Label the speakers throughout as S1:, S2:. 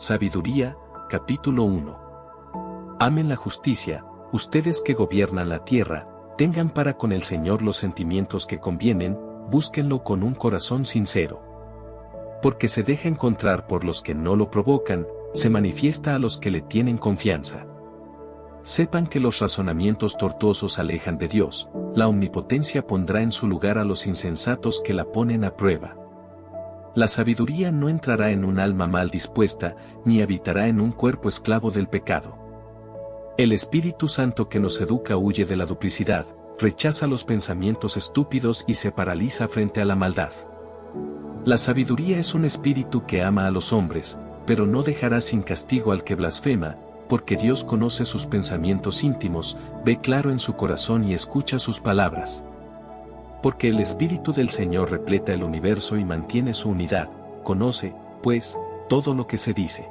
S1: Sabiduría, capítulo 1. Amen la justicia, ustedes que gobiernan la tierra, tengan para con el Señor los sentimientos que convienen, búsquenlo con un corazón sincero. Porque se deja encontrar por los que no lo provocan, se manifiesta a los que le tienen confianza. Sepan que los razonamientos tortuosos alejan de Dios, la omnipotencia pondrá en su lugar a los insensatos que la ponen a prueba. La sabiduría no entrará en un alma mal dispuesta, ni habitará en un cuerpo esclavo del pecado. El Espíritu Santo que nos educa huye de la duplicidad, rechaza los pensamientos estúpidos y se paraliza frente a la maldad. La sabiduría es un espíritu que ama a los hombres, pero no dejará sin castigo al que blasfema, porque Dios conoce sus pensamientos íntimos, ve claro en su corazón y escucha sus palabras. Porque el Espíritu del Señor repleta el universo y mantiene su unidad, conoce, pues, todo lo que se dice.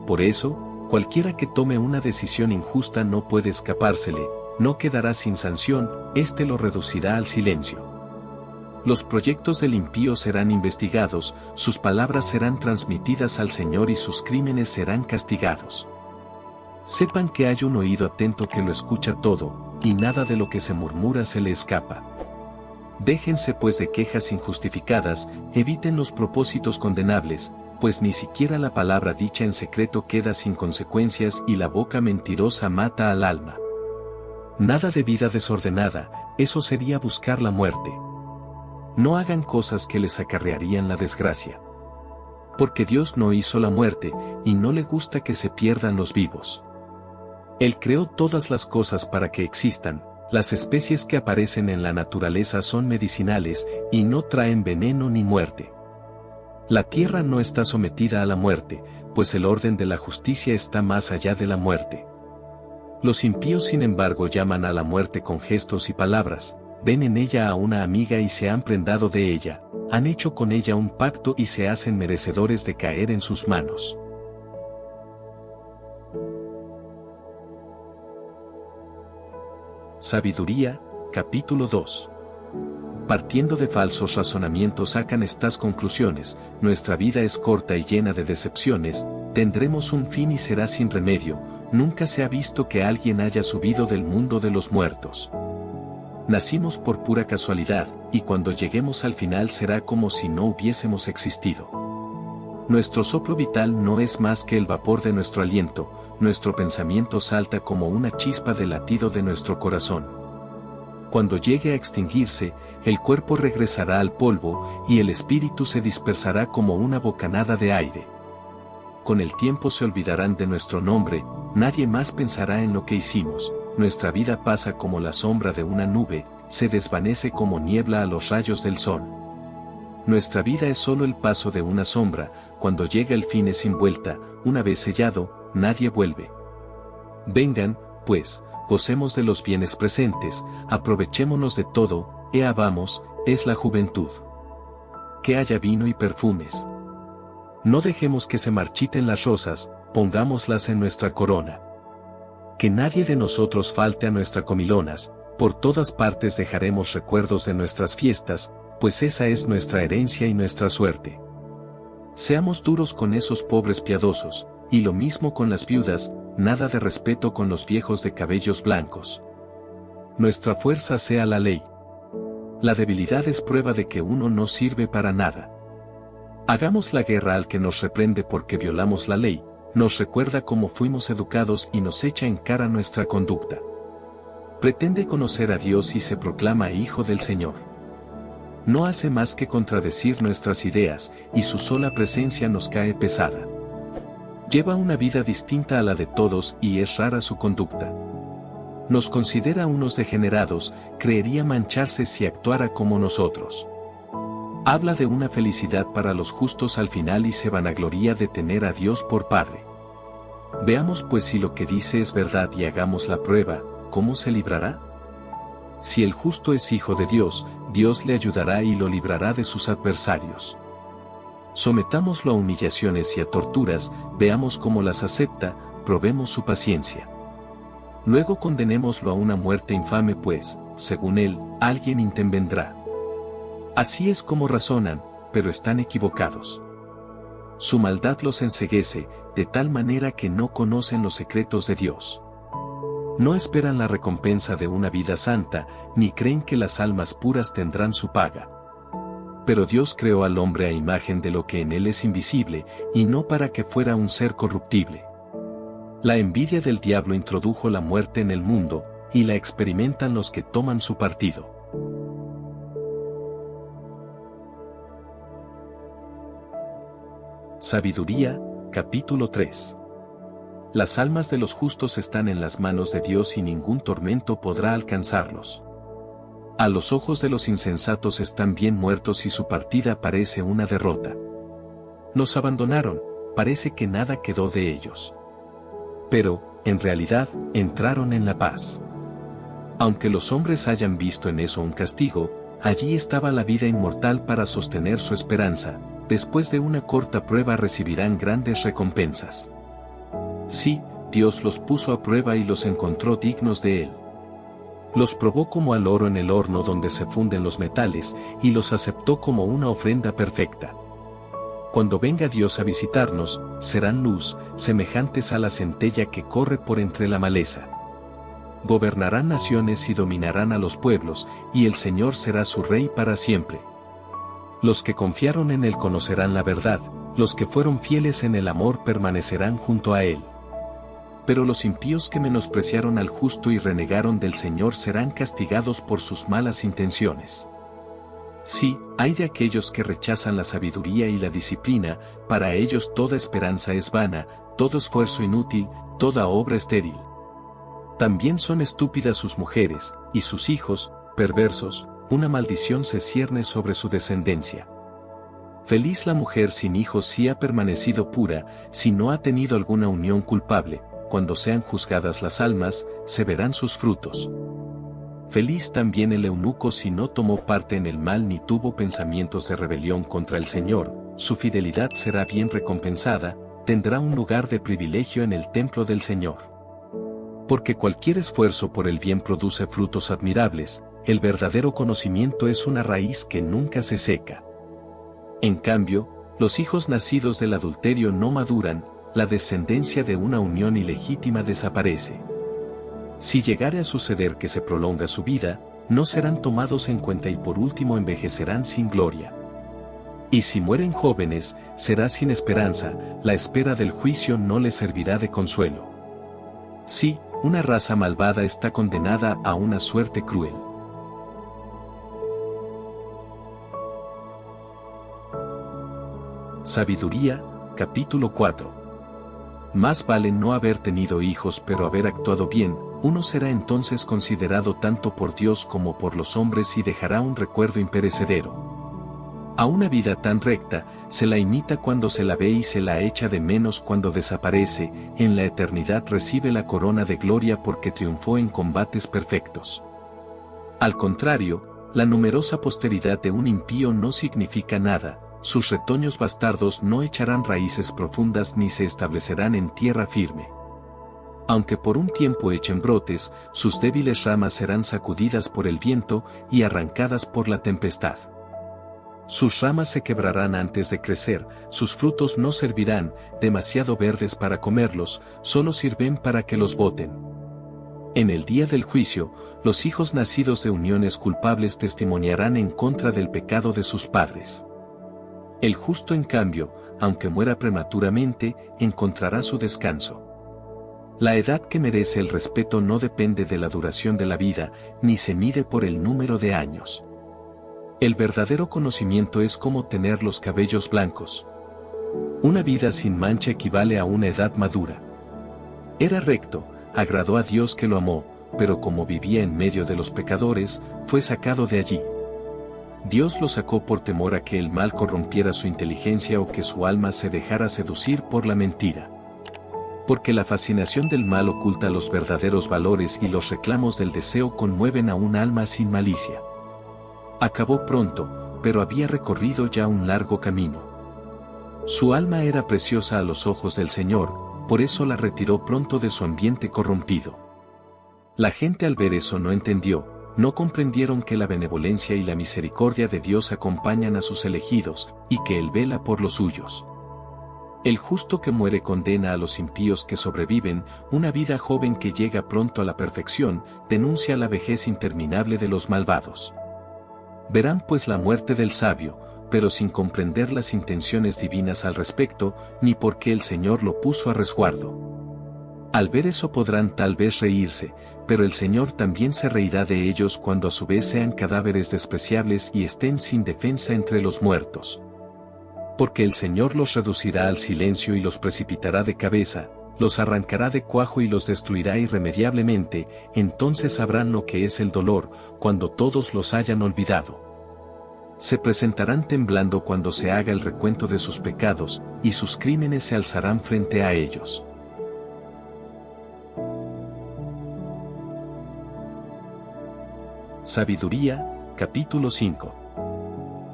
S1: Por eso, cualquiera que tome una decisión injusta no puede escapársele, no quedará sin sanción, éste lo reducirá al silencio. Los proyectos del impío serán investigados, sus palabras serán transmitidas al Señor y sus crímenes serán castigados. Sepan que hay un oído atento que lo escucha todo, y nada de lo que se murmura se le escapa. Déjense pues de quejas injustificadas, eviten los propósitos condenables, pues ni siquiera la palabra dicha en secreto queda sin consecuencias y la boca mentirosa mata al alma. Nada de vida desordenada, eso sería buscar la muerte. No hagan cosas que les acarrearían la desgracia. Porque Dios no hizo la muerte, y no le gusta que se pierdan los vivos. Él creó todas las cosas para que existan. Las especies que aparecen en la naturaleza son medicinales, y no traen veneno ni muerte. La tierra no está sometida a la muerte, pues el orden de la justicia está más allá de la muerte. Los impíos sin embargo llaman a la muerte con gestos y palabras, ven en ella a una amiga y se han prendado de ella, han hecho con ella un pacto y se hacen merecedores de caer en sus manos. Sabiduría, capítulo 2. Partiendo de falsos razonamientos sacan estas conclusiones: nuestra vida es corta y llena de decepciones, tendremos un fin y será sin remedio, nunca se ha visto que alguien haya subido del mundo de los muertos. Nacimos por pura casualidad, y cuando lleguemos al final será como si no hubiésemos existido. Nuestro soplo vital no es más que el vapor de nuestro aliento, nuestro pensamiento salta como una chispa del latido de nuestro corazón. Cuando llegue a extinguirse, el cuerpo regresará al polvo, y el espíritu se dispersará como una bocanada de aire. Con el tiempo se olvidarán de nuestro nombre, nadie más pensará en lo que hicimos, nuestra vida pasa como la sombra de una nube, se desvanece como niebla a los rayos del sol. Nuestra vida es solo el paso de una sombra, cuando llega el fin es sin vuelta, una vez sellado, nadie vuelve. Vengan, pues, gocemos de los bienes presentes, aprovechémonos de todo, vamos, es la juventud. Que haya vino y perfumes. No dejemos que se marchiten las rosas, pongámoslas en nuestra corona. Que nadie de nosotros falte a nuestras comilonas, por todas partes dejaremos recuerdos de nuestras fiestas, pues esa es nuestra herencia y nuestra suerte. Seamos duros con esos pobres piadosos, y lo mismo con las viudas, nada de respeto con los viejos de cabellos blancos. Nuestra fuerza sea la ley. La debilidad es prueba de que uno no sirve para nada. Hagamos la guerra al que nos reprende porque violamos la ley, nos recuerda cómo fuimos educados y nos echa en cara nuestra conducta. Pretende conocer a Dios y se proclama hijo del Señor. No hace más que contradecir nuestras ideas, y su sola presencia nos cae pesada. Lleva una vida distinta a la de todos y es rara su conducta. Nos considera unos degenerados, creería mancharse si actuara como nosotros. Habla de una felicidad para los justos al final y se vanagloria de tener a Dios por Padre. Veamos pues si lo que dice es verdad y hagamos la prueba, ¿cómo se librará? Si el justo es hijo de Dios, Dios le ayudará y lo librará de sus adversarios. Sometámoslo a humillaciones y a torturas, veamos cómo las acepta, probemos su paciencia. Luego condenémoslo a una muerte infame pues, según él, alguien intervendrá. Así es como razonan, pero están equivocados. su maldad los enceguece, de tal manera que no conocen los secretos de Dios. No esperan la recompensa de una vida santa, ni creen que las almas puras tendrán su paga. Pero Dios creó al hombre a imagen de lo que en él es invisible, y no para que fuera un ser corruptible. La envidia del diablo introdujo la muerte en el mundo, y la experimentan los que toman su partido. Sabiduría, capítulo 3. Las almas de los justos están en las manos de Dios y ningún tormento podrá alcanzarlos. A los ojos de los insensatos están bien muertos y su partida parece una derrota. Los abandonaron, parece que nada quedó de ellos. Pero, en realidad, entraron en la paz. Aunque los hombres hayan visto en eso un castigo, allí estaba la vida inmortal para sostener su esperanza. Después de una corta prueba recibirán grandes recompensas. Sí, Dios los puso a prueba y los encontró dignos de él. Los probó como al oro en el horno donde se funden los metales, y los aceptó como una ofrenda perfecta. Cuando venga Dios a visitarnos, serán luz, semejantes a la centella que corre por entre la maleza. Gobernarán naciones y dominarán a los pueblos, y el Señor será su rey para siempre. Los que confiaron en él conocerán la verdad, los que fueron fieles en el amor permanecerán junto a él. Pero los impíos que menospreciaron al justo y renegaron del Señor serán castigados por sus malas intenciones. Sí, hay de aquellos que rechazan la sabiduría y la disciplina, para ellos toda esperanza es vana, todo esfuerzo inútil, toda obra estéril. También son estúpidas sus mujeres, y sus hijos, perversos, una maldición se cierne sobre su descendencia. Feliz la mujer sin hijos si ha permanecido pura, si no ha tenido alguna unión culpable, cuando sean juzgadas las almas, se verán sus frutos. Feliz también el eunuco si no tomó parte en el mal ni tuvo pensamientos de rebelión contra el Señor, su fidelidad será bien recompensada, tendrá un lugar de privilegio en el templo del Señor. Porque cualquier esfuerzo por el bien produce frutos admirables, el verdadero conocimiento es una raíz que nunca se seca. En cambio, los hijos nacidos del adulterio no maduran, la descendencia de una unión ilegítima desaparece. Si llegare a suceder que se prolonga su vida, no serán tomados en cuenta y por último envejecerán sin gloria. Y si mueren jóvenes, será sin esperanza, la espera del juicio no les servirá de consuelo. Sí, una raza malvada está condenada a una suerte cruel. Sabiduría, capítulo 4. Más vale no haber tenido hijos pero haber actuado bien, uno será entonces considerado tanto por Dios como por los hombres y dejará un recuerdo imperecedero. A una vida tan recta, se la imita cuando se la ve y se la echa de menos cuando desaparece, en la eternidad recibe la corona de gloria porque triunfó en combates perfectos. Al contrario, la numerosa posteridad de un impío no significa nada, sus retoños bastardos no echarán raíces profundas ni se establecerán en tierra firme. Aunque por un tiempo echen brotes, sus débiles ramas serán sacudidas por el viento y arrancadas por la tempestad. Sus ramas se quebrarán antes de crecer, sus frutos no servirán, demasiado verdes para comerlos, solo sirven para que los boten. En el día del juicio, los hijos nacidos de uniones culpables testimoniarán en contra del pecado de sus padres. El justo en cambio, aunque muera prematuramente, encontrará su descanso. La edad que merece el respeto no depende de la duración de la vida, ni se mide por el número de años. El verdadero conocimiento es como tener los cabellos blancos. Una vida sin mancha equivale a una edad madura. Era recto, agradó a Dios que lo amó, pero como vivía en medio de los pecadores, fue sacado de allí. Dios lo sacó por temor a que el mal corrompiera su inteligencia o que su alma se dejara seducir por la mentira. Porque la fascinación del mal oculta los verdaderos valores y los reclamos del deseo conmueven a un alma sin malicia. Acabó pronto, pero había recorrido ya un largo camino. Su alma era preciosa a los ojos del Señor, por eso la retiró pronto de su ambiente corrompido. La gente al ver eso no entendió, no comprendieron que la benevolencia y la misericordia de Dios acompañan a sus elegidos, y que Él vela por los suyos. El justo que muere condena a los impíos que sobreviven, una vida joven que llega pronto a la perfección, denuncia la vejez interminable de los malvados. Verán pues la muerte del sabio, pero sin comprender las intenciones divinas al respecto, ni por qué el Señor lo puso a resguardo. Al ver eso podrán tal vez reírse, pero el Señor también se reirá de ellos cuando a su vez sean cadáveres despreciables y estén sin defensa entre los muertos. Porque el Señor los reducirá al silencio y los precipitará de cabeza, los arrancará de cuajo y los destruirá irremediablemente, entonces sabrán lo que es el dolor, cuando todos los hayan olvidado. Se presentarán temblando cuando se haga el recuento de sus pecados, y sus crímenes se alzarán frente a ellos. Sabiduría, capítulo 5.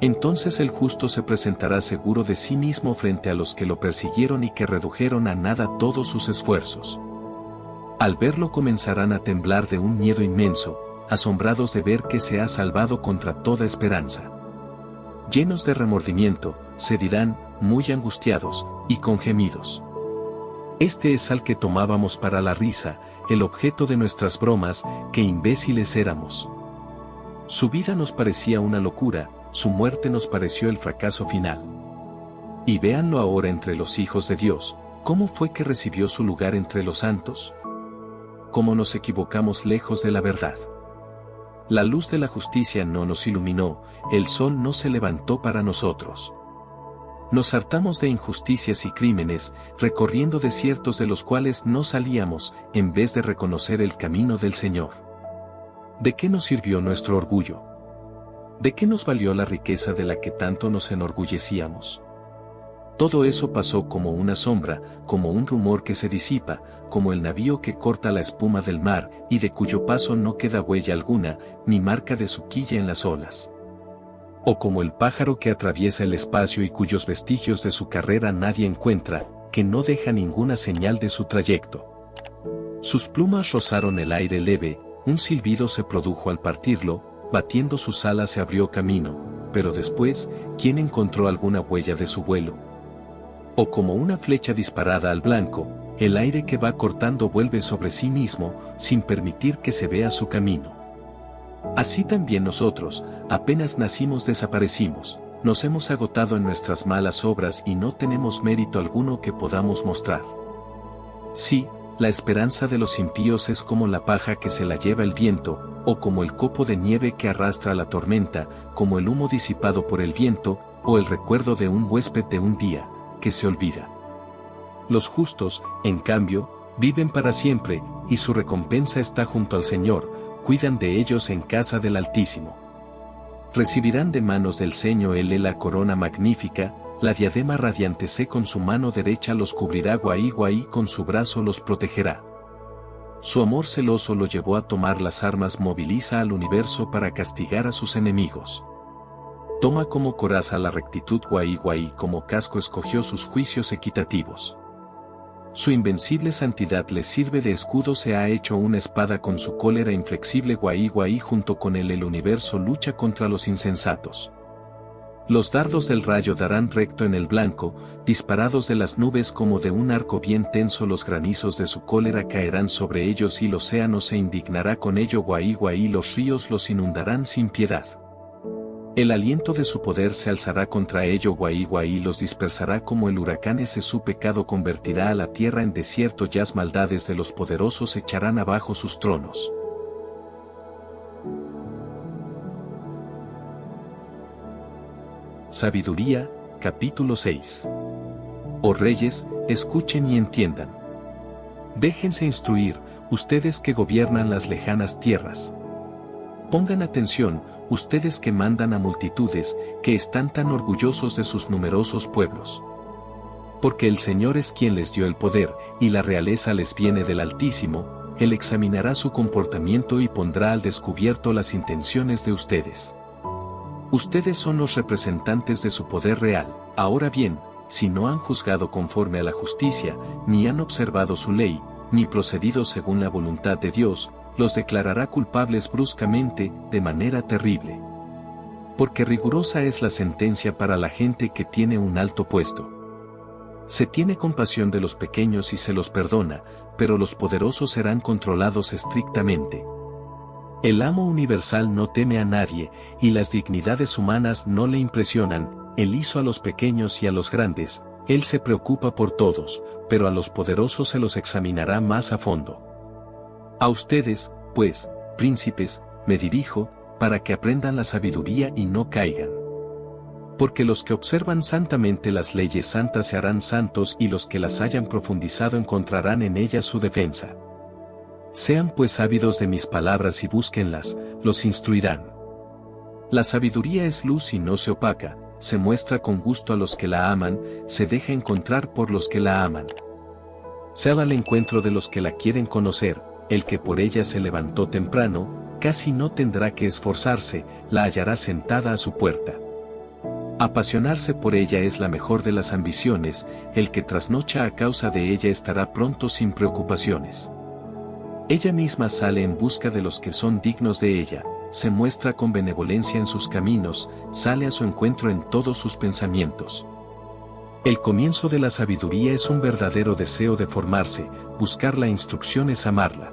S1: Entonces el justo se presentará seguro de sí mismo frente a los que lo persiguieron y que redujeron a nada todos sus esfuerzos. Al verlo comenzarán a temblar de un miedo inmenso, asombrados de ver que se ha salvado contra toda esperanza. Llenos de remordimiento, se dirán, muy angustiados, y con gemidos. Este es al que tomábamos para la risa, el objeto de nuestras bromas, qué imbéciles éramos. Su vida nos parecía una locura, su muerte nos pareció el fracaso final. Y véanlo ahora entre los hijos de Dios, ¿cómo fue que recibió su lugar entre los santos? ¿Cómo nos equivocamos lejos de la verdad? La luz de la justicia no nos iluminó, el sol no se levantó para nosotros. Nos hartamos de injusticias y crímenes, recorriendo desiertos de los cuales no salíamos, en vez de reconocer el camino del Señor. ¿De qué nos sirvió nuestro orgullo? ¿De qué nos valió la riqueza de la que tanto nos enorgullecíamos? Todo eso pasó como una sombra, como un rumor que se disipa, como el navío que corta la espuma del mar, y de cuyo paso no queda huella alguna, ni marca de su quilla en las olas. O como el pájaro que atraviesa el espacio y cuyos vestigios de su carrera nadie encuentra, que no deja ninguna señal de su trayecto. Sus plumas rozaron el aire leve, un silbido se produjo al partirlo, batiendo sus alas se abrió camino, pero después, ¿quién encontró alguna huella de su vuelo? O como una flecha disparada al blanco, el aire que va cortando vuelve sobre sí mismo, sin permitir que se vea su camino. Así también nosotros, apenas nacimos desaparecimos, nos hemos agotado en nuestras malas obras y no tenemos mérito alguno que podamos mostrar. Sí, la esperanza de los impíos es como la paja que se la lleva el viento, o como el copo de nieve que arrastra la tormenta, como el humo disipado por el viento, o el recuerdo de un huésped de un día, que se olvida. Los justos, en cambio, viven para siempre, y su recompensa está junto al Señor, cuidan de ellos en casa del Altísimo. Recibirán de manos del Señor la corona magnífica, la diadema radiante con su mano derecha los cubrirá, Guaí con su brazo los protegerá. Su amor celoso lo llevó a tomar las armas, moviliza al universo para castigar a sus enemigos. Toma como coraza la rectitud, Guaí como casco escogió sus juicios equitativos. Su invencible santidad le sirve de escudo, se ha hecho una espada con su cólera inflexible, Guaí junto con él el universo lucha contra los insensatos. Los dardos del rayo darán recto en el blanco, disparados de las nubes como de un arco bien tenso, los granizos de su cólera caerán sobre ellos y el océano se indignará con ello, Guaí los ríos los inundarán sin piedad. El aliento de su poder se alzará contra ello, Guaí los dispersará como el huracán, ese su pecado convertirá a la tierra en desierto, las maldades de los poderosos echarán abajo sus tronos. Sabiduría, capítulo 6. Oh reyes, escuchen y entiendan. Déjense instruir, ustedes que gobiernan las lejanas tierras. Pongan atención, ustedes que mandan a multitudes, que están tan orgullosos de sus numerosos pueblos. Porque el Señor es quien les dio el poder, y la realeza les viene del Altísimo, Él examinará su comportamiento y pondrá al descubierto las intenciones de ustedes. Ustedes son los representantes de su poder real. Ahora bien, si no han juzgado conforme a la justicia, ni han observado su ley, ni procedido según la voluntad de Dios, los declarará culpables bruscamente, de manera terrible. Porque rigurosa es la sentencia para la gente que tiene un alto puesto. Se tiene compasión de los pequeños y se los perdona, pero los poderosos serán controlados estrictamente. El amo universal no teme a nadie, y las dignidades humanas no le impresionan. Él hizo a los pequeños y a los grandes, él se preocupa por todos, pero a los poderosos se los examinará más a fondo. A ustedes, pues, príncipes, me dirijo, para que aprendan la sabiduría y no caigan. Porque los que observan santamente las leyes santas se harán santos y los que las hayan profundizado encontrarán en ellas su defensa. Sean pues ávidos de mis palabras y búsquenlas, los instruirán. La sabiduría es luz y no se opaca, se muestra con gusto a los que la aman, se deja encontrar por los que la aman. Se va al encuentro de los que la quieren conocer, el que por ella se levantó temprano, casi no tendrá que esforzarse, la hallará sentada a su puerta. Apasionarse por ella es la mejor de las ambiciones, el que trasnocha a causa de ella estará pronto sin preocupaciones. Ella misma sale en busca de los que son dignos de ella, se muestra con benevolencia en sus caminos, sale a su encuentro en todos sus pensamientos. El comienzo de la sabiduría es un verdadero deseo de formarse, buscar la instrucción es amarla.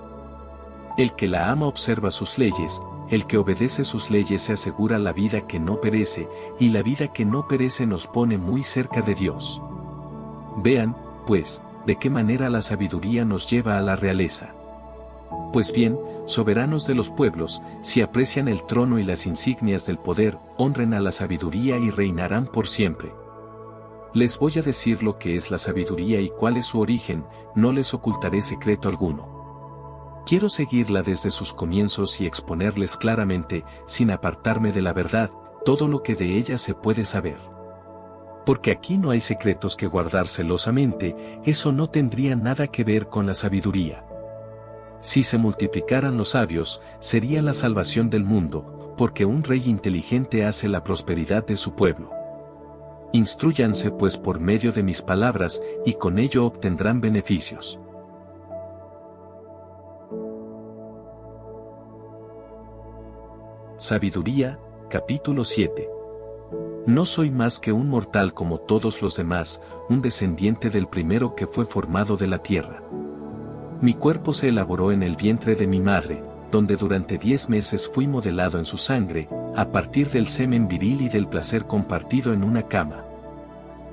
S1: El que la ama observa sus leyes, el que obedece sus leyes se asegura la vida que no perece, y la vida que no perece nos pone muy cerca de Dios. Vean, pues, de qué manera la sabiduría nos lleva a la realeza. Pues bien, soberanos de los pueblos, si aprecian el trono y las insignias del poder, honren a la sabiduría y reinarán por siempre. Les voy a decir lo que es la sabiduría y cuál es su origen, no les ocultaré secreto alguno. Quiero seguirla desde sus comienzos y exponerles claramente, sin apartarme de la verdad, todo lo que de ella se puede saber. Porque aquí no hay secretos que guardar celosamente, eso no tendría nada que ver con la sabiduría. Si se multiplicaran los sabios, sería la salvación del mundo, porque un rey inteligente hace la prosperidad de su pueblo. Instrúyanse pues por medio de mis palabras, y con ello obtendrán beneficios. Sabiduría, capítulo 7. No soy más que un mortal como todos los demás, un descendiente del primero que fue formado de la tierra. Mi cuerpo se elaboró en el vientre de mi madre, donde durante 10 meses fui modelado en su sangre, a partir del semen viril y del placer compartido en una cama.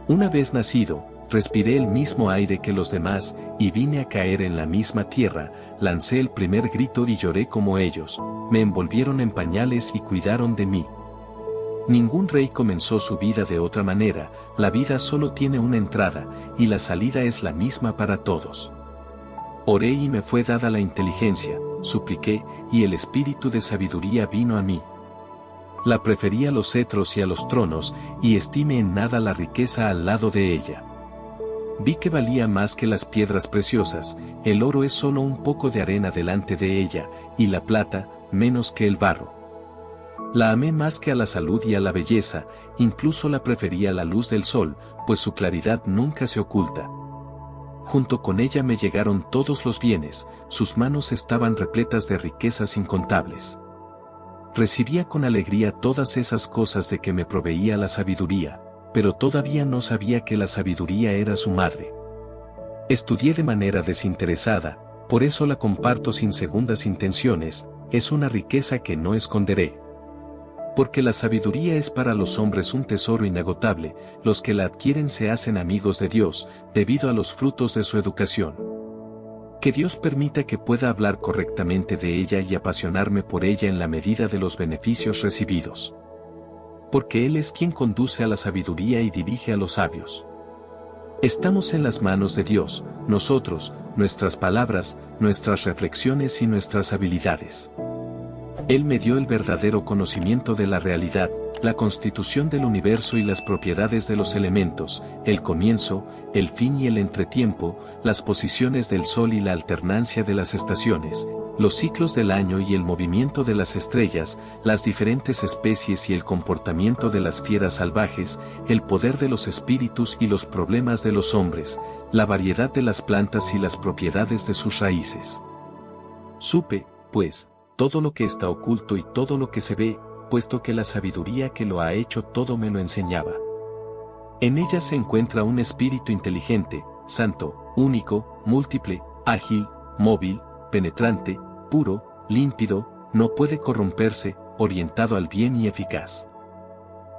S1: Una vez nacido, respiré el mismo aire que los demás, y vine a caer en la misma tierra, lancé el primer grito y lloré como ellos, me envolvieron en pañales y cuidaron de mí. Ningún rey comenzó su vida de otra manera, la vida solo tiene una entrada, y la salida es la misma para todos. Oré y me fue dada la inteligencia, supliqué, y el espíritu de sabiduría vino a mí. La preferí a los cetros y a los tronos, y estimé en nada la riqueza al lado de ella. Vi que valía más que las piedras preciosas, el oro es solo un poco de arena delante de ella, y la plata, menos que el barro. La amé más que a la salud y a la belleza, incluso la preferí a la luz del sol, pues su claridad nunca se oculta. Junto con ella me llegaron todos los bienes, sus manos estaban repletas de riquezas incontables. Recibía con alegría todas esas cosas de que me proveía la sabiduría, pero todavía no sabía que la sabiduría era su madre. Estudié de manera desinteresada, por eso la comparto sin segundas intenciones, es una riqueza que no esconderé. Porque la sabiduría es para los hombres un tesoro inagotable, los que la adquieren se hacen amigos de Dios, debido a los frutos de su educación. Que Dios permita que pueda hablar correctamente de ella y apasionarme por ella en la medida de los beneficios recibidos. Porque Él es quien conduce a la sabiduría y dirige a los sabios. Estamos en las manos de Dios, nosotros, nuestras palabras, nuestras reflexiones y nuestras habilidades. Él me dio el verdadero conocimiento de la realidad, la constitución del universo y las propiedades de los elementos, el comienzo, el fin y el entretiempo, las posiciones del sol y la alternancia de las estaciones, los ciclos del año y el movimiento de las estrellas, las diferentes especies y el comportamiento de las fieras salvajes, el poder de los espíritus y los problemas de los hombres, la variedad de las plantas y las propiedades de sus raíces. Supe, pues, todo lo que está oculto y todo lo que se ve, puesto que la sabiduría que lo ha hecho todo me lo enseñaba. En ella se encuentra un espíritu inteligente, santo, único, múltiple, ágil, móvil, penetrante, puro, límpido, no puede corromperse, orientado al bien y eficaz.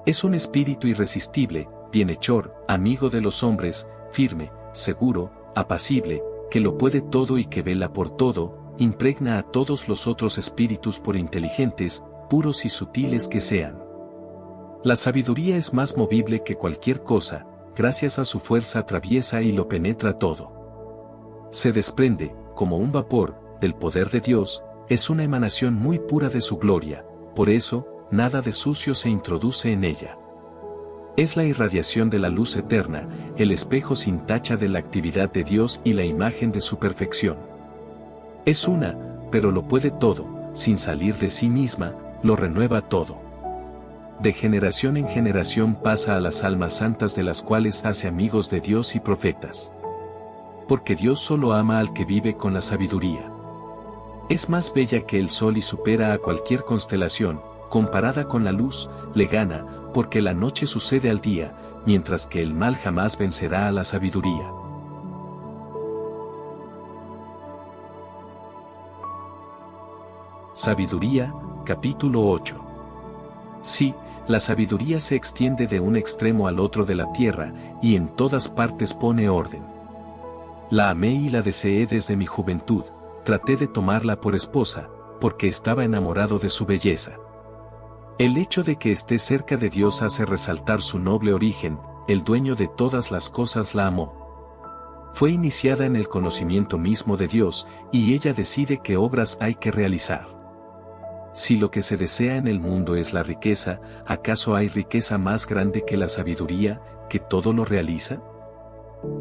S1: Es un espíritu irresistible, bienhechor, amigo de los hombres, firme, seguro, apacible, que lo puede todo y que vela por todo, impregna a todos los otros espíritus por inteligentes, puros y sutiles que sean. La sabiduría es más movible que cualquier cosa, gracias a su fuerza atraviesa y lo penetra todo. Se desprende, como un vapor, del poder de Dios, es una emanación muy pura de su gloria, por eso, nada de sucio se introduce en ella. Es la irradiación de la luz eterna, el espejo sin tacha de la actividad de Dios y la imagen de su perfección. Es una, pero lo puede todo, sin salir de sí misma, lo renueva todo. De generación en generación pasa a las almas santas de las cuales hace amigos de Dios y profetas. Porque Dios solo ama al que vive con la sabiduría. Es más bella que el sol y supera a cualquier constelación, comparada con la luz, le gana, porque la noche sucede al día, mientras que el mal jamás vencerá a la sabiduría. Sabiduría, capítulo 8. Sí, la sabiduría se extiende de un extremo al otro de la tierra, y en todas partes pone orden. La amé y la deseé desde mi juventud, traté de tomarla por esposa, porque estaba enamorado de su belleza. El hecho de que esté cerca de Dios hace resaltar su noble origen, el dueño de todas las cosas la amó. Fue iniciada en el conocimiento mismo de Dios, y ella decide qué obras hay que realizar. Si lo que se desea en el mundo es la riqueza, ¿acaso hay riqueza más grande que la sabiduría, que todo lo realiza?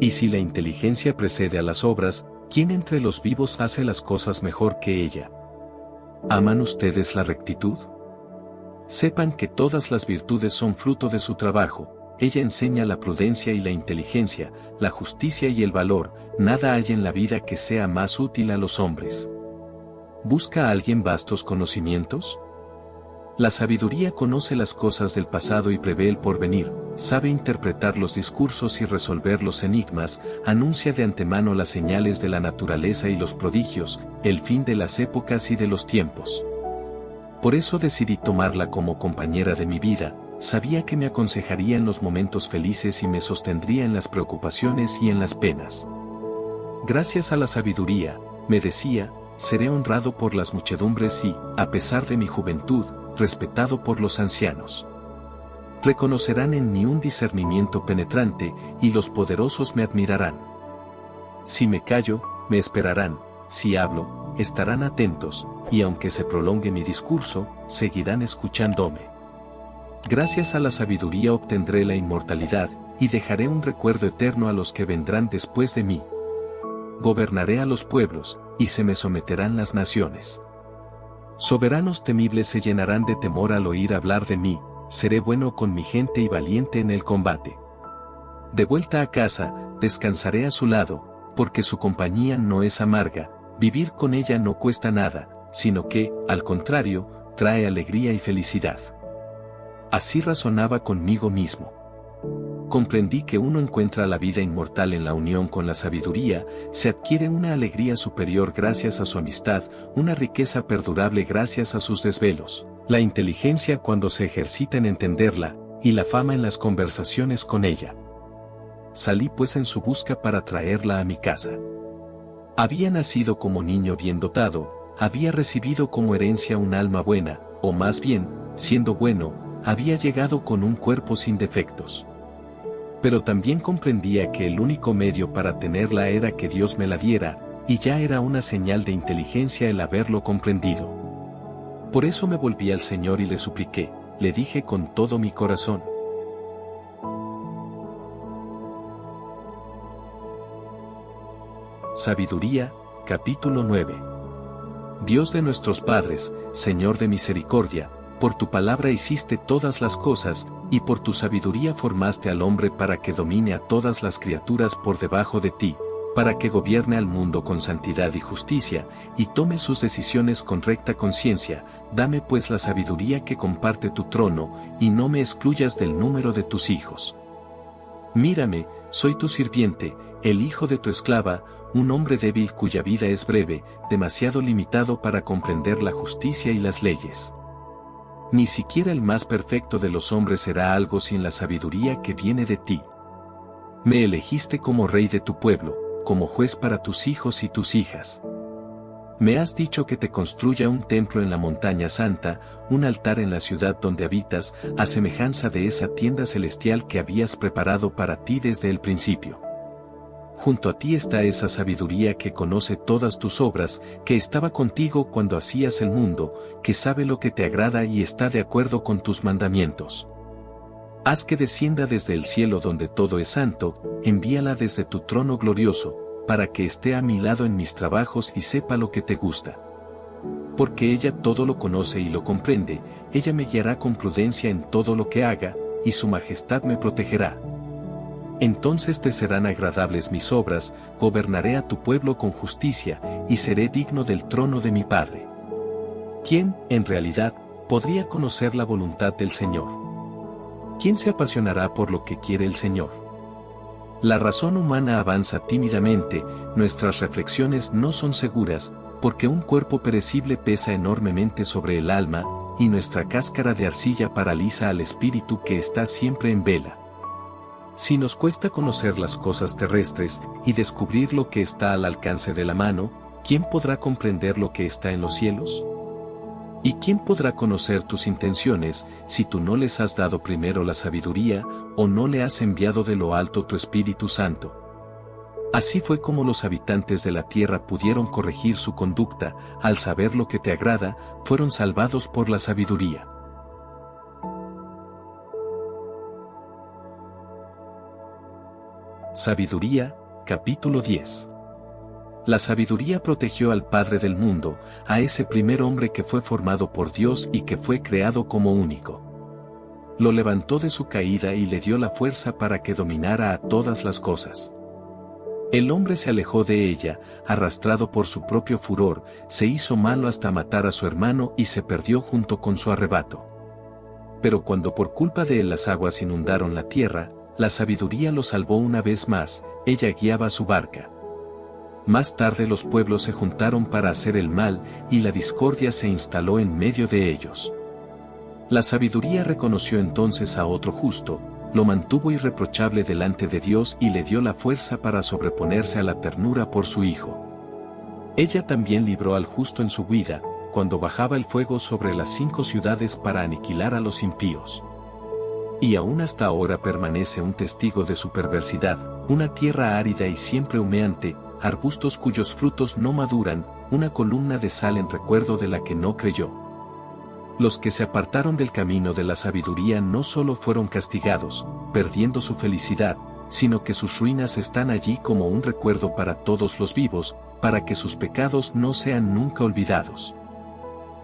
S1: Y si la inteligencia precede a las obras, ¿quién entre los vivos hace las cosas mejor que ella? ¿Aman ustedes la rectitud? Sepan que todas las virtudes son fruto de su trabajo, ella enseña la prudencia y la inteligencia, la justicia y el valor, nada hay en la vida que sea más útil a los hombres. ¿Busca alguien vastos conocimientos? La sabiduría conoce las cosas del pasado y prevé el porvenir, sabe interpretar los discursos y resolver los enigmas, anuncia de antemano las señales de la naturaleza y los prodigios, el fin de las épocas y de los tiempos. Por eso decidí tomarla como compañera de mi vida, sabía que me aconsejaría en los momentos felices y me sostendría en las preocupaciones y en las penas. Gracias a la sabiduría, me decía, seré honrado por las muchedumbres y, a pesar de mi juventud, respetado por los ancianos. Reconocerán en mí un discernimiento penetrante, y los poderosos me admirarán. Si me callo, me esperarán, si hablo, estarán atentos, y aunque se prolongue mi discurso, seguirán escuchándome. Gracias a la sabiduría obtendré la inmortalidad, y dejaré un recuerdo eterno a los que vendrán después de mí. Gobernaré a los pueblos, y se me someterán las naciones. Soberanos temibles se llenarán de temor al oír hablar de mí, seré bueno con mi gente y valiente en el combate. De vuelta a casa, descansaré a su lado, porque su compañía no es amarga, vivir con ella no cuesta nada, sino que, al contrario, trae alegría y felicidad. Así razonaba conmigo mismo. Comprendí que uno encuentra la vida inmortal en la unión con la sabiduría, se adquiere una alegría superior gracias a su amistad, una riqueza perdurable gracias a sus desvelos, la inteligencia cuando se ejercita en entenderla, y la fama en las conversaciones con ella. Salí pues en su busca para traerla a mi casa. Había nacido como niño bien dotado, había recibido como herencia un alma buena, o más bien, siendo bueno, había llegado con un cuerpo sin defectos. Pero también comprendía que el único medio para tenerla era que Dios me la diera, y ya era una señal de inteligencia el haberlo comprendido. Por eso me volví al Señor y le supliqué, le dije con todo mi corazón. Sabiduría, capítulo 9. Dios de nuestros padres, Señor de misericordia, por tu palabra hiciste todas las cosas, y por tu sabiduría formaste al hombre para que domine a todas las criaturas por debajo de ti, para que gobierne al mundo con santidad y justicia, y tome sus decisiones con recta conciencia. Dame pues la sabiduría que comparte tu trono, y no me excluyas del número de tus hijos. Mírame, soy tu sirviente, el hijo de tu esclava, un hombre débil cuya vida es breve, demasiado limitado para comprender la justicia y las leyes. Ni siquiera el más perfecto de los hombres será algo sin la sabiduría que viene de ti. Me elegiste como rey de tu pueblo, como juez para tus hijos y tus hijas. Me has dicho que te construya un templo en la montaña santa, un altar en la ciudad donde habitas, a semejanza de esa tienda celestial que habías preparado para ti desde el principio. Junto a ti está esa sabiduría que conoce todas tus obras, que estaba contigo cuando hacías el mundo, que sabe lo que te agrada y está de acuerdo con tus mandamientos. Haz que descienda desde el cielo donde todo es santo, envíala desde tu trono glorioso, para que esté a mi lado en mis trabajos y sepa lo que te gusta. Porque ella todo lo conoce y lo comprende, ella me guiará con prudencia en todo lo que haga, y su majestad me protegerá. Entonces te serán agradables mis obras, gobernaré a tu pueblo con justicia, y seré digno del trono de mi Padre. ¿Quién, en realidad, podría conocer la voluntad del Señor? ¿Quién se apasionará por lo que quiere el Señor? La razón humana avanza tímidamente, nuestras reflexiones no son seguras, porque un cuerpo perecible pesa enormemente sobre el alma, y nuestra cáscara de arcilla paraliza al espíritu que está siempre en vela. Si nos cuesta conocer las cosas terrestres y descubrir lo que está al alcance de la mano, ¿quién podrá comprender lo que está en los cielos? ¿Y quién podrá conocer tus intenciones si tú no les has dado primero la sabiduría o no le has enviado de lo alto tu Espíritu Santo? Así fue como los habitantes de la tierra pudieron corregir su conducta, al saber lo que te agrada, fueron salvados por la sabiduría. Sabiduría, capítulo 10. La sabiduría protegió al Padre del mundo, a ese primer hombre que fue formado por Dios y que fue creado como único. Lo levantó de su caída y le dio la fuerza para que dominara a todas las cosas. El hombre se alejó de ella, arrastrado por su propio furor, se hizo malo hasta matar a su hermano y se perdió junto con su arrebato. Pero cuando por culpa de él las aguas inundaron la tierra, la sabiduría lo salvó una vez más, ella guiaba su barca. Más tarde los pueblos se juntaron para hacer el mal, y la discordia se instaló en medio de ellos. La sabiduría reconoció entonces a otro justo, lo mantuvo irreprochable delante de Dios y le dio la fuerza para sobreponerse a la ternura por su hijo. Ella también libró al justo en su huida, cuando bajaba el fuego sobre las 5 ciudades para aniquilar a los impíos. Y aún hasta ahora permanece un testigo de su perversidad, una tierra árida y siempre humeante, arbustos cuyos frutos no maduran, una columna de sal en recuerdo de la que no creyó. Los que se apartaron del camino de la sabiduría no solo fueron castigados, perdiendo su felicidad, sino que sus ruinas están allí como un recuerdo para todos los vivos, para que sus pecados no sean nunca olvidados.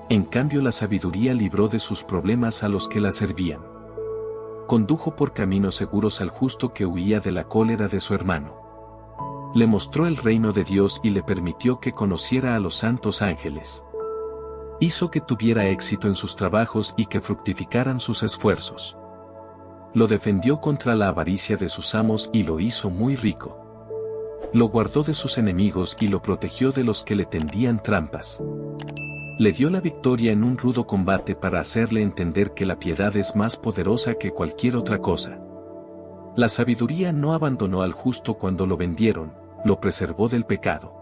S1: En cambio la sabiduría libró de sus problemas a los que la servían. Condujo por caminos seguros al justo que huía de la cólera de su hermano. Le mostró el reino de Dios y le permitió que conociera a los santos ángeles. Hizo que tuviera éxito en sus trabajos y que fructificaran sus esfuerzos. Lo defendió contra la avaricia de sus amos y lo hizo muy rico. Lo guardó de sus enemigos y lo protegió de los que le tendían trampas. Le dio la victoria en un rudo combate para hacerle entender que la piedad es más poderosa que cualquier otra cosa. La sabiduría no abandonó al justo cuando lo vendieron, lo preservó del pecado.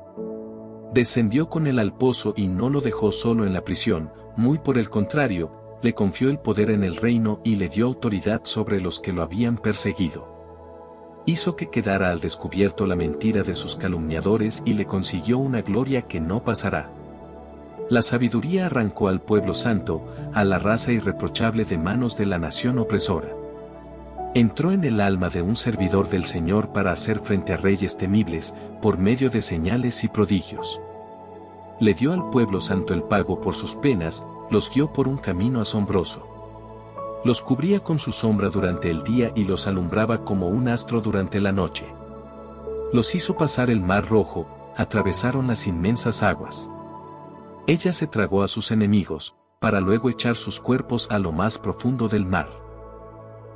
S1: Descendió con él al pozo y no lo dejó solo en la prisión, muy por el contrario, le confió el poder en el reino y le dio autoridad sobre los que lo habían perseguido. Hizo que quedara al descubierto la mentira de sus calumniadores y le consiguió una gloria que no pasará. La sabiduría arrancó al pueblo santo, a la raza irreprochable de manos de la nación opresora. Entró en el alma de un servidor del Señor para hacer frente a reyes temibles, por medio de señales y prodigios. Le dio al pueblo santo el pago por sus penas, los guió por un camino asombroso. Los cubría con su sombra durante el día y los alumbraba como un astro durante la noche. Los hizo pasar el mar rojo, atravesaron las inmensas aguas. Ella se tragó a sus enemigos, para luego echar sus cuerpos a lo más profundo del mar.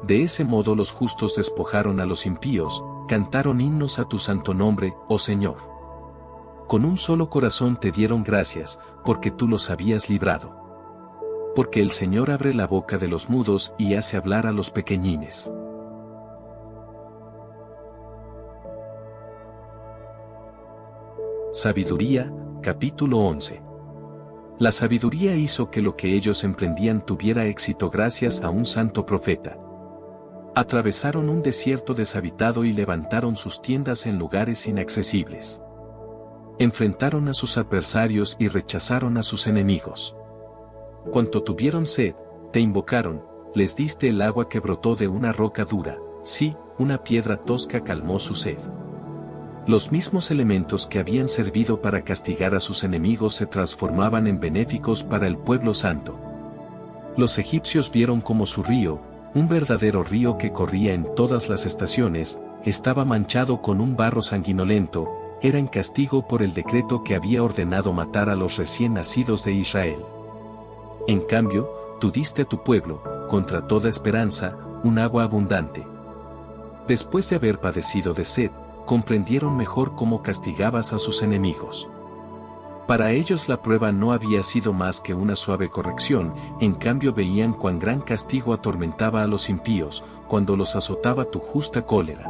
S1: De ese modo los justos despojaron a los impíos, cantaron himnos a tu santo nombre, oh Señor. Con un solo corazón te dieron gracias, porque tú los habías librado. Porque el Señor abre la boca de los mudos y hace hablar a los pequeñines. Sabiduría, capítulo 11. La sabiduría hizo que lo que ellos emprendían tuviera éxito gracias a un santo profeta. Atravesaron un desierto deshabitado y levantaron sus tiendas en lugares inaccesibles. Enfrentaron a sus adversarios y rechazaron a sus enemigos. Cuando tuvieron sed, te invocaron, les diste el agua que brotó de una roca dura, sí, una piedra tosca calmó su sed. Los mismos elementos que habían servido para castigar a sus enemigos se transformaban en benéficos para el pueblo santo. Los egipcios vieron como su río, un verdadero río que corría en todas las estaciones, estaba manchado con un barro sanguinolento, era en castigo por el decreto que había ordenado matar a los recién nacidos de Israel. En cambio, tú diste a tu pueblo, contra toda esperanza, un agua abundante. Después de haber padecido de sed, comprendieron mejor cómo castigabas a sus enemigos. Para ellos la prueba no había sido más que una suave corrección, en cambio veían cuán gran castigo atormentaba a los impíos, cuando los azotaba tu justa cólera.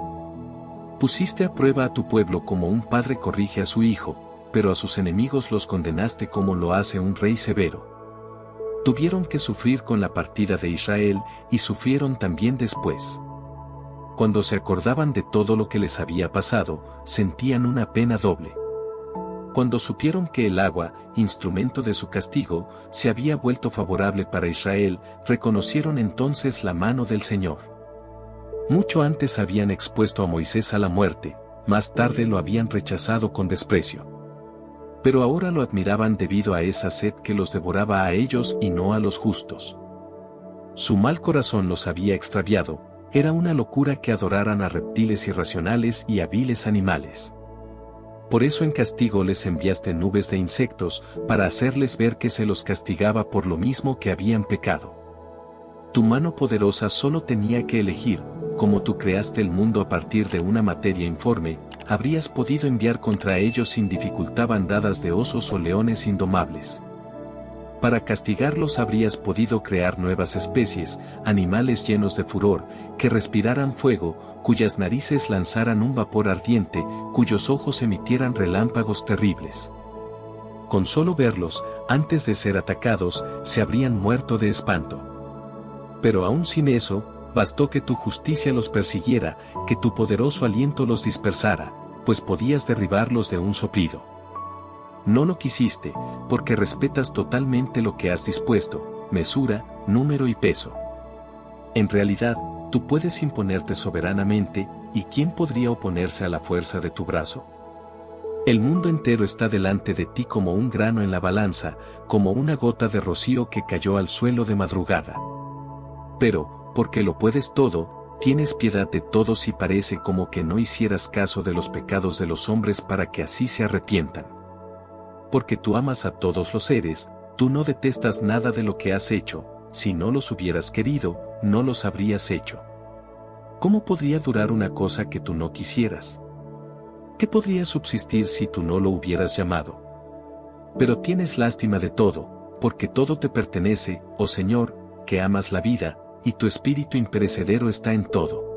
S1: Pusiste a prueba a tu pueblo como un padre corrige a su hijo, pero a sus enemigos los condenaste como lo hace un rey severo. Tuvieron que sufrir con la partida de Israel, y sufrieron también después. Cuando se acordaban de todo lo que les había pasado, sentían una pena doble. Cuando supieron que el agua, instrumento de su castigo, se había vuelto favorable para Israel, reconocieron entonces la mano del Señor. Mucho antes habían expuesto a Moisés a la muerte, más tarde lo habían rechazado con desprecio. Pero ahora lo admiraban debido a esa sed que los devoraba a ellos y no a los justos. Su mal corazón los había extraviado, era una locura que adoraran a reptiles irracionales y a viles animales. Por eso en castigo les enviaste nubes de insectos, para hacerles ver que se los castigaba por lo mismo que habían pecado. Tu mano poderosa solo tenía que elegir, como tú creaste el mundo a partir de una materia informe, habrías podido enviar contra ellos sin dificultad bandadas de osos o leones indomables. Para castigarlos habrías podido crear nuevas especies, animales llenos de furor, que respiraran fuego, cuyas narices lanzaran un vapor ardiente, cuyos ojos emitieran relámpagos terribles. Con solo verlos, antes de ser atacados, se habrían muerto de espanto. Pero aún sin eso, bastó que tu justicia los persiguiera, que tu poderoso aliento los dispersara, pues podías derribarlos de un soplido. No lo quisiste, porque respetas totalmente lo que has dispuesto, mesura, número y peso. En realidad, tú puedes imponerte soberanamente, ¿y quién podría oponerse a la fuerza de tu brazo? El mundo entero está delante de ti como un grano en la balanza, como una gota de rocío que cayó al suelo de madrugada. Pero, porque lo puedes todo, tienes piedad de todos y parece como que no hicieras caso de los pecados de los hombres para que así se arrepientan. Porque tú amas a todos los seres, tú no detestas nada de lo que has hecho, si no los hubieras querido, no los habrías hecho. ¿Cómo podría durar una cosa que tú no quisieras? ¿Qué podría subsistir si tú no lo hubieras llamado? Pero tienes lástima de todo, porque todo te pertenece, oh Señor, que amas la vida, y tu espíritu imperecedero está en todo.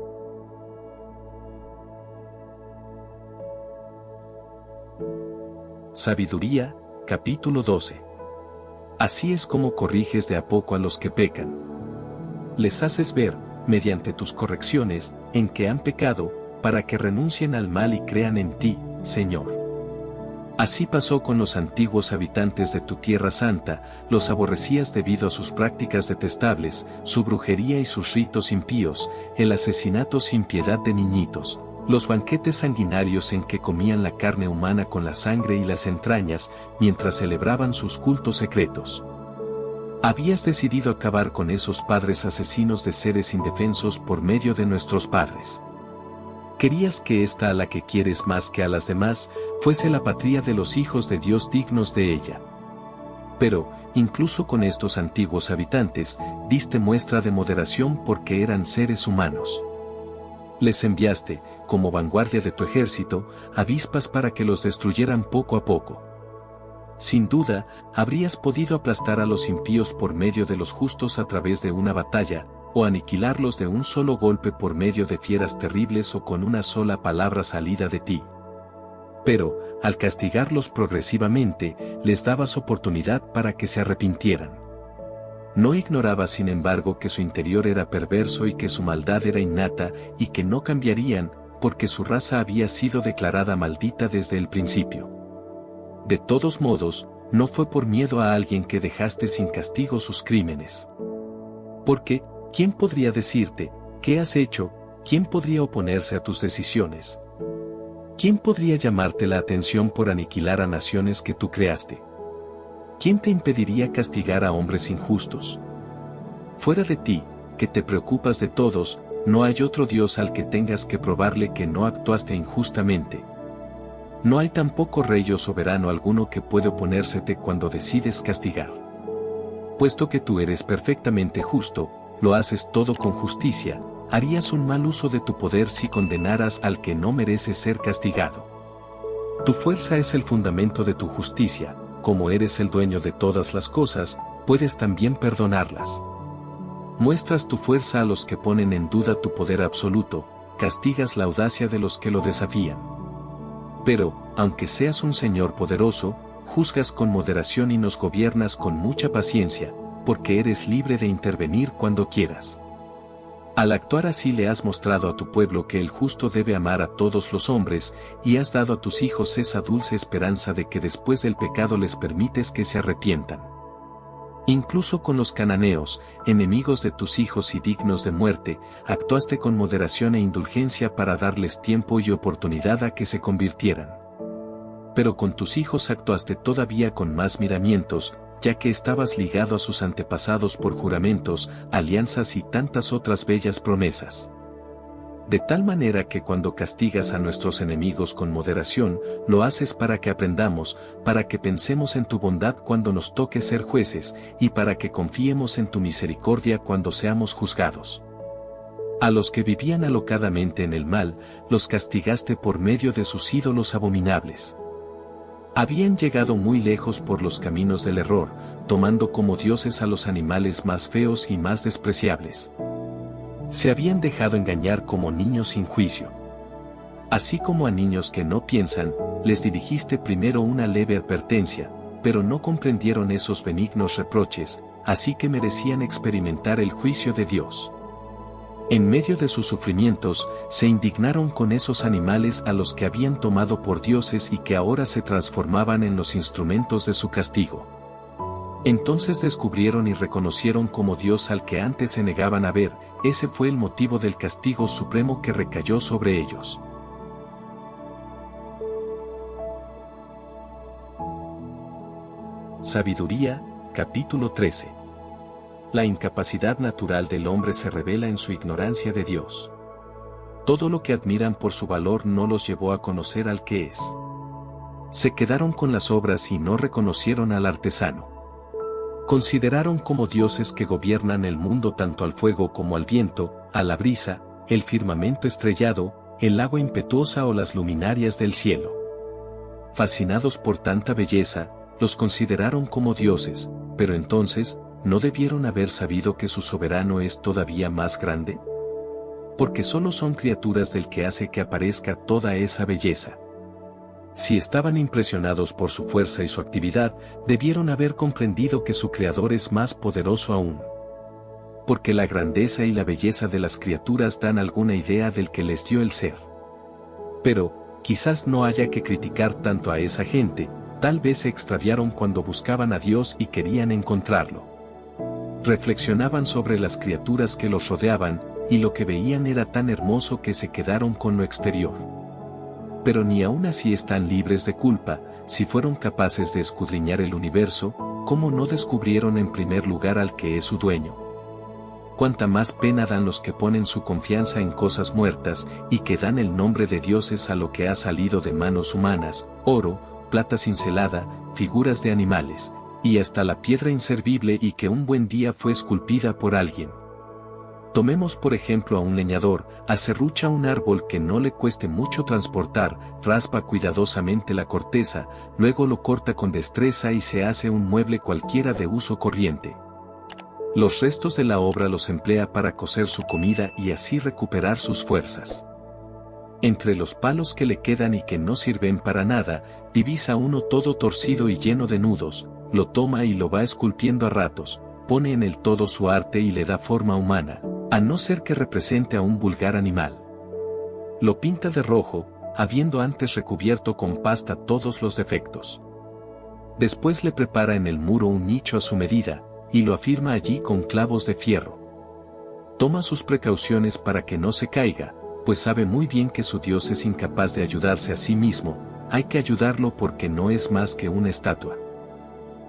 S1: Sabiduría, capítulo 12. Así es como corriges de a poco a los que pecan. Les haces ver, mediante tus correcciones, en que han pecado, para que renuncien al mal y crean en ti, Señor. Así pasó con los antiguos habitantes de tu tierra santa, los aborrecías debido a sus prácticas detestables, su brujería y sus ritos impíos, el asesinato sin piedad de niñitos, los banquetes sanguinarios en que comían la carne humana con la sangre y las entrañas, mientras celebraban sus cultos secretos. Habías decidido acabar con esos padres asesinos de seres indefensos por medio de nuestros padres. Querías que esta a la que quieres más que a las demás, fuese la patria de los hijos de Dios dignos de ella. Pero, incluso con estos antiguos habitantes, diste muestra de moderación porque eran seres humanos. Les enviaste, como vanguardia de tu ejército, avispas para que los destruyeran poco a poco. Sin duda, habrías podido aplastar a los impíos por medio de los justos a través de una batalla, o aniquilarlos de un solo golpe por medio de fieras terribles o con una sola palabra salida de ti. Pero, al castigarlos progresivamente, les dabas oportunidad para que se arrepintieran. No ignorabas sin embargo que su interior era perverso y que su maldad era innata y que no cambiarían, porque su raza había sido declarada maldita desde el principio. De todos modos, no fue por miedo a alguien que dejaste sin castigo sus crímenes. Porque, ¿quién podría decirte, qué has hecho? ¿Quién podría oponerse a tus decisiones? ¿Quién podría llamarte la atención por aniquilar a naciones que tú creaste? ¿Quién te impediría castigar a hombres injustos? Fuera de ti, que te preocupas de todos, no hay otro Dios al que tengas que probarle que no actuaste injustamente. No hay tampoco rey o soberano alguno que puede oponérsete cuando decides castigar. Puesto que tú eres perfectamente justo, lo haces todo con justicia, harías un mal uso de tu poder si condenaras al que no merece ser castigado. Tu fuerza es el fundamento de tu justicia, como eres el dueño de todas las cosas, puedes también perdonarlas. Muestras tu fuerza a los que ponen en duda tu poder absoluto, castigas la audacia de los que lo desafían. Pero, aunque seas un Señor poderoso, juzgas con moderación y nos gobiernas con mucha paciencia, porque eres libre de intervenir cuando quieras. Al actuar así le has mostrado a tu pueblo que el justo debe amar a todos los hombres, y has dado a tus hijos esa dulce esperanza de que después del pecado les permites que se arrepientan. Incluso con los cananeos, enemigos de tus hijos y dignos de muerte, actuaste con moderación e indulgencia para darles tiempo y oportunidad a que se convirtieran. Pero con tus hijos actuaste todavía con más miramientos, ya que estabas ligado a sus antepasados por juramentos, alianzas y tantas otras bellas promesas. De tal manera que cuando castigas a nuestros enemigos con moderación, lo haces para que aprendamos, para que pensemos en tu bondad cuando nos toque ser jueces, y para que confiemos en tu misericordia cuando seamos juzgados. A los que vivían alocadamente en el mal, los castigaste por medio de sus ídolos abominables. Habían llegado muy lejos por los caminos del error, tomando como dioses a los animales más feos y más despreciables. Se habían dejado engañar como niños sin juicio. Así como a niños que no piensan, les dirigiste primero una leve advertencia, pero no comprendieron esos benignos reproches, así que merecían experimentar el juicio de Dios. En medio de sus sufrimientos, se indignaron con esos animales a los que habían tomado por dioses y que ahora se transformaban en los instrumentos de su castigo. Entonces descubrieron y reconocieron como Dios al que antes se negaban a ver, ese fue el motivo del castigo supremo que recayó sobre ellos. Sabiduría, capítulo 13. La incapacidad natural del hombre se revela en su ignorancia de Dios. Todo lo que admiran por su valor no los llevó a conocer al que es. Se quedaron con las obras y no reconocieron al artesano. Consideraron como dioses que gobiernan el mundo tanto al fuego como al viento, a la brisa, el firmamento estrellado, el agua impetuosa o las luminarias del cielo. Fascinados por tanta belleza, los consideraron como dioses, pero entonces, ¿no debieron haber sabido que su soberano es todavía más grande? Porque solo son criaturas del que hace que aparezca toda esa belleza. Si estaban impresionados por su fuerza y su actividad, debieron haber comprendido que su Creador es más poderoso aún. Porque la grandeza y la belleza de las criaturas dan alguna idea del que les dio el ser. Pero, quizás no haya que criticar tanto a esa gente, tal vez se extraviaron cuando buscaban a Dios y querían encontrarlo. Reflexionaban sobre las criaturas que los rodeaban, y lo que veían era tan hermoso que se quedaron con lo exterior. Pero ni aún así están libres de culpa, si fueron capaces de escudriñar el universo, ¿cómo no descubrieron en primer lugar al que es su dueño? Cuánta más pena dan los que ponen su confianza en cosas muertas, y que dan el nombre de dioses a lo que ha salido de manos humanas, oro, plata cincelada, figuras de animales, y hasta la piedra inservible y que un buen día fue esculpida por alguien. Tomemos por ejemplo a un leñador, aserrucha un árbol que no le cueste mucho transportar, raspa cuidadosamente la corteza, luego lo corta con destreza y se hace un mueble cualquiera de uso corriente. Los restos de la obra los emplea para cocer su comida y así recuperar sus fuerzas. Entre los palos que le quedan y que no sirven para nada, divisa uno todo torcido y lleno de nudos, lo toma y lo va esculpiendo a ratos, pone en el todo su arte y le da forma humana, a no ser que represente a un vulgar animal. Lo pinta de rojo, habiendo antes recubierto con pasta todos los defectos. Después le prepara en el muro un nicho a su medida, y lo afirma allí con clavos de fierro. Toma sus precauciones para que no se caiga, pues sabe muy bien que su Dios es incapaz de ayudarse a sí mismo, hay que ayudarlo porque no es más que una estatua.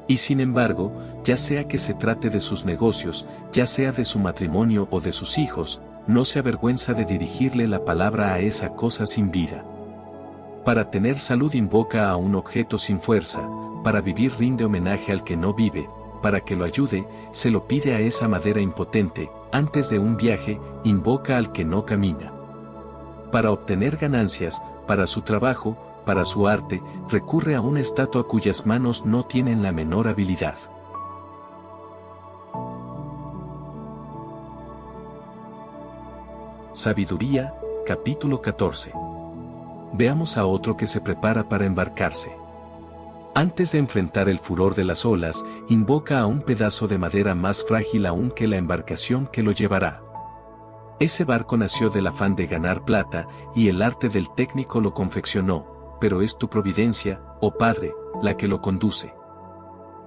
S1: Y sin embargo, ya sea que se trate de sus negocios, ya sea de su matrimonio o de sus hijos, no se avergüenza de dirigirle la palabra a esa cosa sin vida. Para tener salud invoca a un objeto sin fuerza, para vivir rinde homenaje al que no vive, para que lo ayude, se lo pide a esa madera impotente, antes de un viaje, invoca al que no camina. Para obtener ganancias, para su trabajo, para su arte, recurre a una estatua cuyas manos no tienen la menor habilidad. Sabiduría, capítulo 14. Veamos a otro que se prepara para embarcarse. Antes de enfrentar el furor de las olas, invoca a un pedazo de madera más frágil aún que la embarcación que lo llevará. Ese barco nació del afán de ganar plata, y el arte del técnico lo confeccionó, pero es tu providencia, oh Padre, la que lo conduce.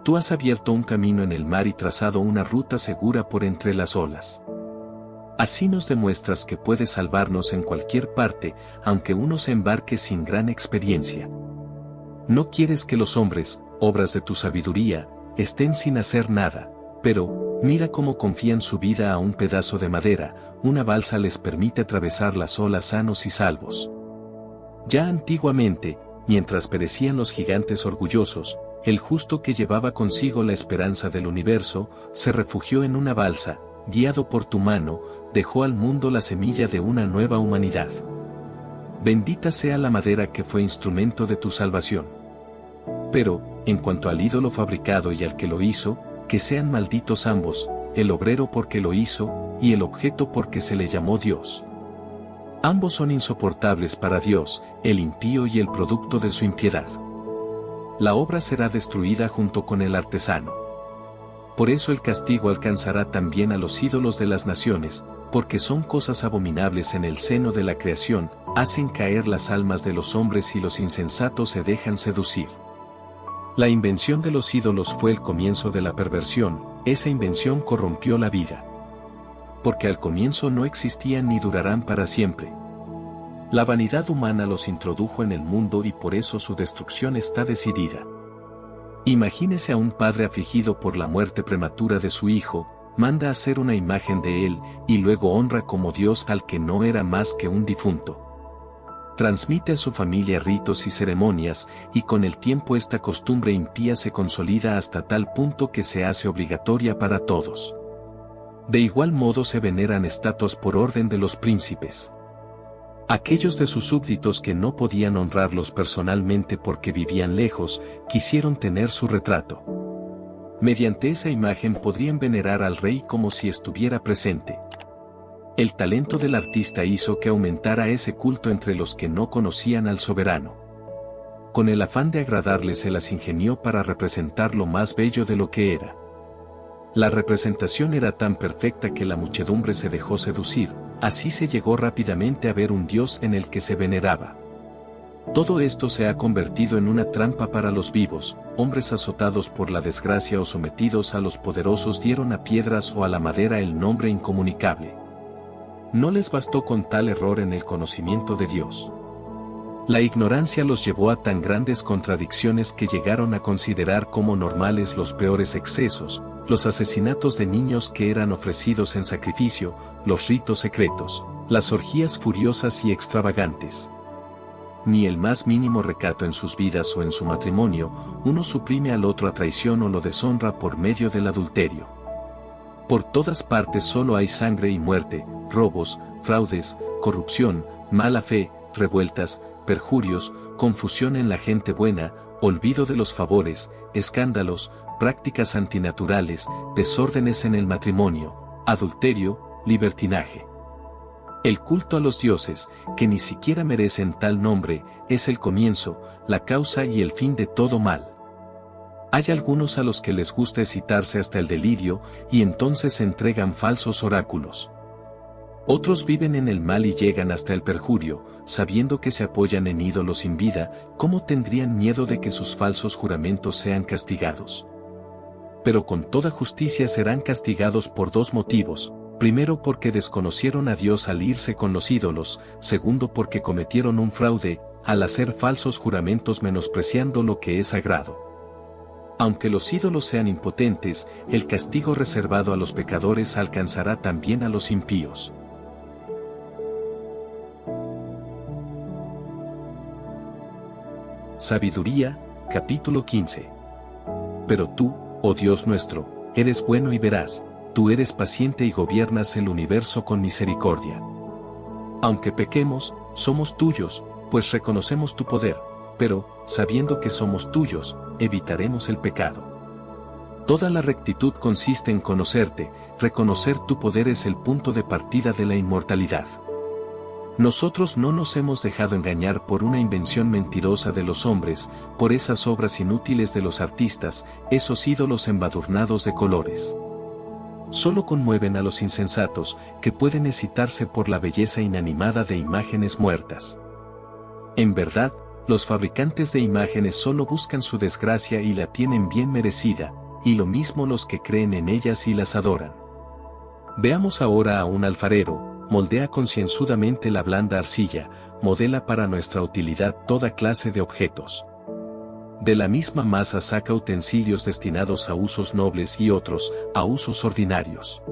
S1: Tú has abierto un camino en el mar y trazado una ruta segura por entre las olas. Así nos demuestras que puedes salvarnos en cualquier parte, aunque uno se embarque sin gran experiencia. No quieres que los hombres, obras de tu sabiduría, estén sin hacer nada, pero, mira cómo confían su vida a un pedazo de madera, una balsa les permite atravesar las olas sanos y salvos. Ya antiguamente, mientras perecían los gigantes orgullosos, el justo que llevaba consigo la esperanza del universo, se refugió en una balsa, guiado por tu mano, dejó al mundo la semilla de una nueva humanidad. Bendita sea la madera que fue instrumento de tu salvación. Pero, en cuanto al ídolo fabricado y al que lo hizo, que sean malditos ambos, el obrero porque lo hizo, y el objeto porque se le llamó Dios. Ambos son insoportables para Dios, el impío y el producto de su impiedad. La obra será destruida junto con el artesano. Por eso el castigo alcanzará también a los ídolos de las naciones, porque son cosas abominables en el seno de la creación, hacen caer las almas de los hombres y los insensatos se dejan seducir. La invención de los ídolos fue el comienzo de la perversión, esa invención corrompió la vida. Porque al comienzo no existían ni durarán para siempre. La vanidad humana los introdujo en el mundo y por eso su destrucción está decidida. Imagínese a un padre afligido por la muerte prematura de su hijo, manda hacer una imagen de él, y luego honra como Dios al que no era más que un difunto. Transmite a su familia ritos y ceremonias, y con el tiempo esta costumbre impía se consolida hasta tal punto que se hace obligatoria para todos. De igual modo se veneran estatuas por orden de los príncipes. Aquellos de sus súbditos que no podían honrarlos personalmente porque vivían lejos, quisieron tener su retrato. Mediante esa imagen podrían venerar al rey como si estuviera presente. El talento del artista hizo que aumentara ese culto entre los que no conocían al soberano. Con el afán de agradarles se las ingenió para representar lo más bello de lo que era. La representación era tan perfecta que la muchedumbre se dejó seducir, así se llegó rápidamente a ver un Dios en el que se veneraba. Todo esto se ha convertido en una trampa para los vivos, hombres azotados por la desgracia o sometidos a los poderosos dieron a piedras o a la madera el nombre incomunicable. No les bastó con tal error en el conocimiento de Dios. La ignorancia los llevó a tan grandes contradicciones que llegaron a considerar como normales los peores excesos, los asesinatos de niños que eran ofrecidos en sacrificio, los ritos secretos, las orgías furiosas y extravagantes. ni el más mínimo recato en sus vidas o en su matrimonio, uno suprime al otro a traición o lo deshonra por medio del adulterio. Por todas partes solo hay sangre y muerte, robos, fraudes, corrupción, mala fe, revueltas, perjurios, confusión en la gente buena, olvido de los favores, escándalos, prácticas antinaturales, desórdenes en el matrimonio, adulterio, libertinaje. El culto a los dioses, que ni siquiera merecen tal nombre, es el comienzo, la causa y el fin de todo mal. Hay algunos a los que les gusta excitarse hasta el delirio, y entonces entregan falsos oráculos. Otros viven en el mal y llegan hasta el perjurio, sabiendo que se apoyan en ídolos sin vida, ¿cómo tendrían miedo de que sus falsos juramentos sean castigados? Pero con toda justicia serán castigados por dos motivos: primero porque desconocieron a Dios al irse con los ídolos, segundo porque cometieron un fraude, al hacer falsos juramentos menospreciando lo que es sagrado. Aunque los ídolos sean impotentes, el castigo reservado a los pecadores alcanzará también a los impíos. Sabiduría, capítulo 15. Pero tú, oh Dios nuestro, eres bueno y veraz, tú eres paciente y gobiernas el universo con misericordia. Aunque pequemos, somos tuyos, pues reconocemos tu poder, pero, sabiendo que somos tuyos, evitaremos el pecado. Toda la rectitud consiste en conocerte, reconocer tu poder es el punto de partida de la inmortalidad. Nosotros no nos hemos dejado engañar por una invención mentirosa de los hombres, por esas obras inútiles de los artistas, esos ídolos embadurnados de colores. Solo conmueven a los insensatos, que pueden excitarse por la belleza inanimada de imágenes muertas. En verdad, los fabricantes de imágenes solo buscan su desgracia y la tienen bien merecida, y lo mismo los que creen en ellas y las adoran. Veamos ahora a un alfarero: moldea concienzudamente la blanda arcilla, modela para nuestra utilidad toda clase de objetos. De la misma masa saca utensilios destinados a usos nobles y otros, a usos ordinarios.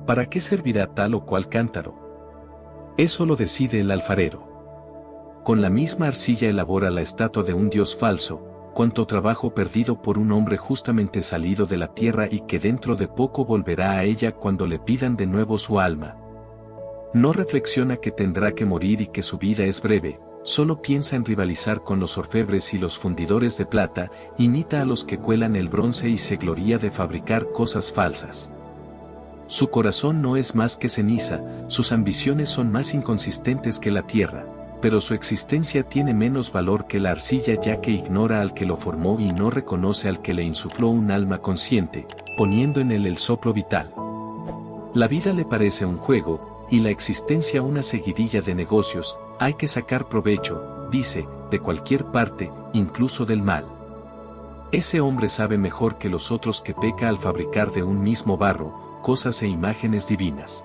S1: ¿Para qué servirá tal o cual cántaro? Eso lo decide el alfarero. Con la misma arcilla elabora la estatua de un dios falso, cuánto trabajo perdido por un hombre justamente salido de la tierra y que dentro de poco volverá a ella cuando le pidan de nuevo su alma. No reflexiona que tendrá que morir y que su vida es breve, solo piensa en rivalizar con los orfebres y los fundidores de plata, imita a los que cuelan el bronce y se gloría de fabricar cosas falsas. Su corazón no es más que ceniza, sus ambiciones son más inconsistentes que la tierra, pero su existencia tiene menos valor que la arcilla ya que ignora al que lo formó y no reconoce al que le insufló un alma consciente, poniendo en él el soplo vital. La vida le parece un juego, y la existencia una seguidilla de negocios, hay que sacar provecho, dice, de cualquier parte, incluso del mal. Ese hombre sabe mejor que los otros que peca al fabricar de un mismo barro, cosas e imágenes divinas.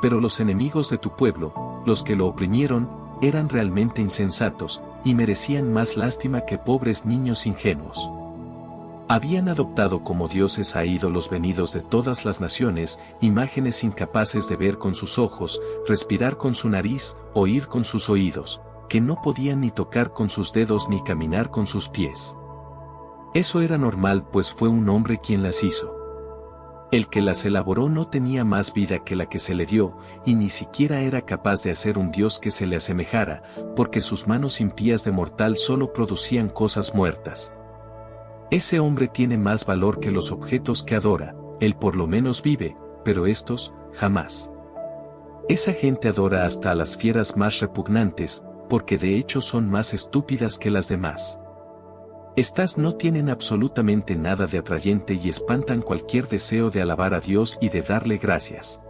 S1: Pero los enemigos de tu pueblo, los que lo oprimieron, eran realmente insensatos, y merecían más lástima que pobres niños ingenuos. Habían adoptado como dioses a ídolos venidos de todas las naciones, imágenes incapaces de ver con sus ojos, respirar con su nariz, oír con sus oídos, que no podían ni tocar con sus dedos ni caminar con sus pies. Eso era normal pues fue un hombre quien las hizo. El que las elaboró no tenía más vida que la que se le dio, y ni siquiera era capaz de hacer un dios que se le asemejara, porque sus manos impías de mortal solo producían cosas muertas. Ese hombre tiene más valor que los objetos que adora, él por lo menos vive, pero estos, jamás. Esa gente adora hasta a las fieras más repugnantes, porque de hecho son más estúpidas que las demás. Estas no tienen absolutamente nada de atrayente y espantan cualquier deseo de alabar a Dios y de darle gracias.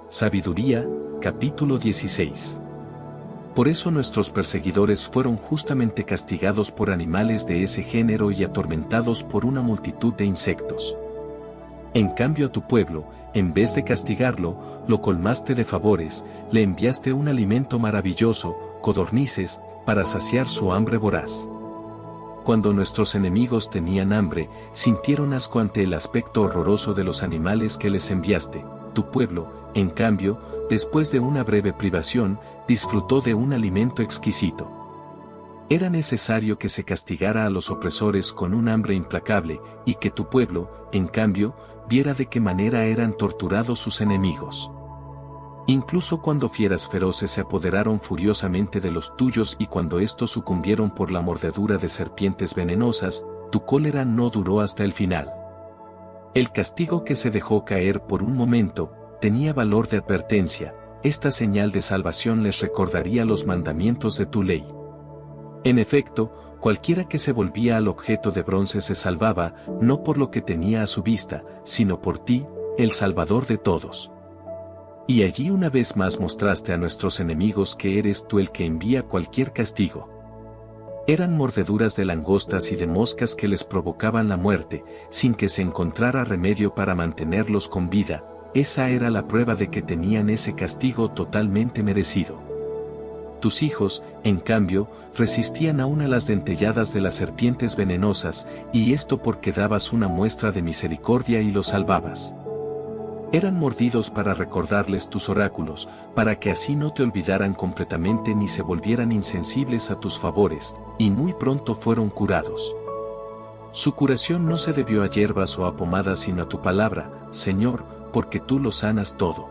S1: Sabiduría, capítulo 16. Por eso nuestros perseguidores fueron justamente castigados por animales de ese género y atormentados por una multitud de insectos. En cambio a tu pueblo, en vez de castigarlo, lo colmaste de favores, le enviaste un alimento maravilloso, codornices, para saciar su hambre voraz. Cuando nuestros enemigos tenían hambre, sintieron asco ante el aspecto horroroso de los animales que les enviaste, Tu pueblo, en cambio, después de una breve privación, disfrutó de un alimento exquisito. Era necesario que se castigara a los opresores con un hambre implacable, y que tu pueblo, en cambio, viera de qué manera eran torturados sus enemigos. Incluso cuando fieras feroces se apoderaron furiosamente de los tuyos y cuando estos sucumbieron por la mordedura de serpientes venenosas, tu cólera no duró hasta el final. El castigo que se dejó caer por un momento, tenía valor de advertencia. Esta señal de salvación les recordaría los mandamientos de tu ley. En efecto, cualquiera que se volvía al objeto de bronce se salvaba, no por lo que tenía a su vista, sino por ti, el Salvador de todos. Y allí una vez más mostraste a nuestros enemigos que eres tú el que envía cualquier castigo. Eran mordeduras de langostas y de moscas que les provocaban la muerte, sin que se encontrara remedio para mantenerlos con vida. Esa era la prueba de que tenían ese castigo totalmente merecido. Tus hijos, en cambio, resistían aún a las dentelladas de las serpientes venenosas, y esto porque dabas una muestra de misericordia y los salvabas. Eran mordidos para recordarles tus oráculos, para que así no te olvidaran completamente ni se volvieran insensibles a tus favores, y muy pronto fueron curados. Su curación no se debió a hierbas o a pomadas sino a tu palabra, Señor, porque tú lo sanas todo.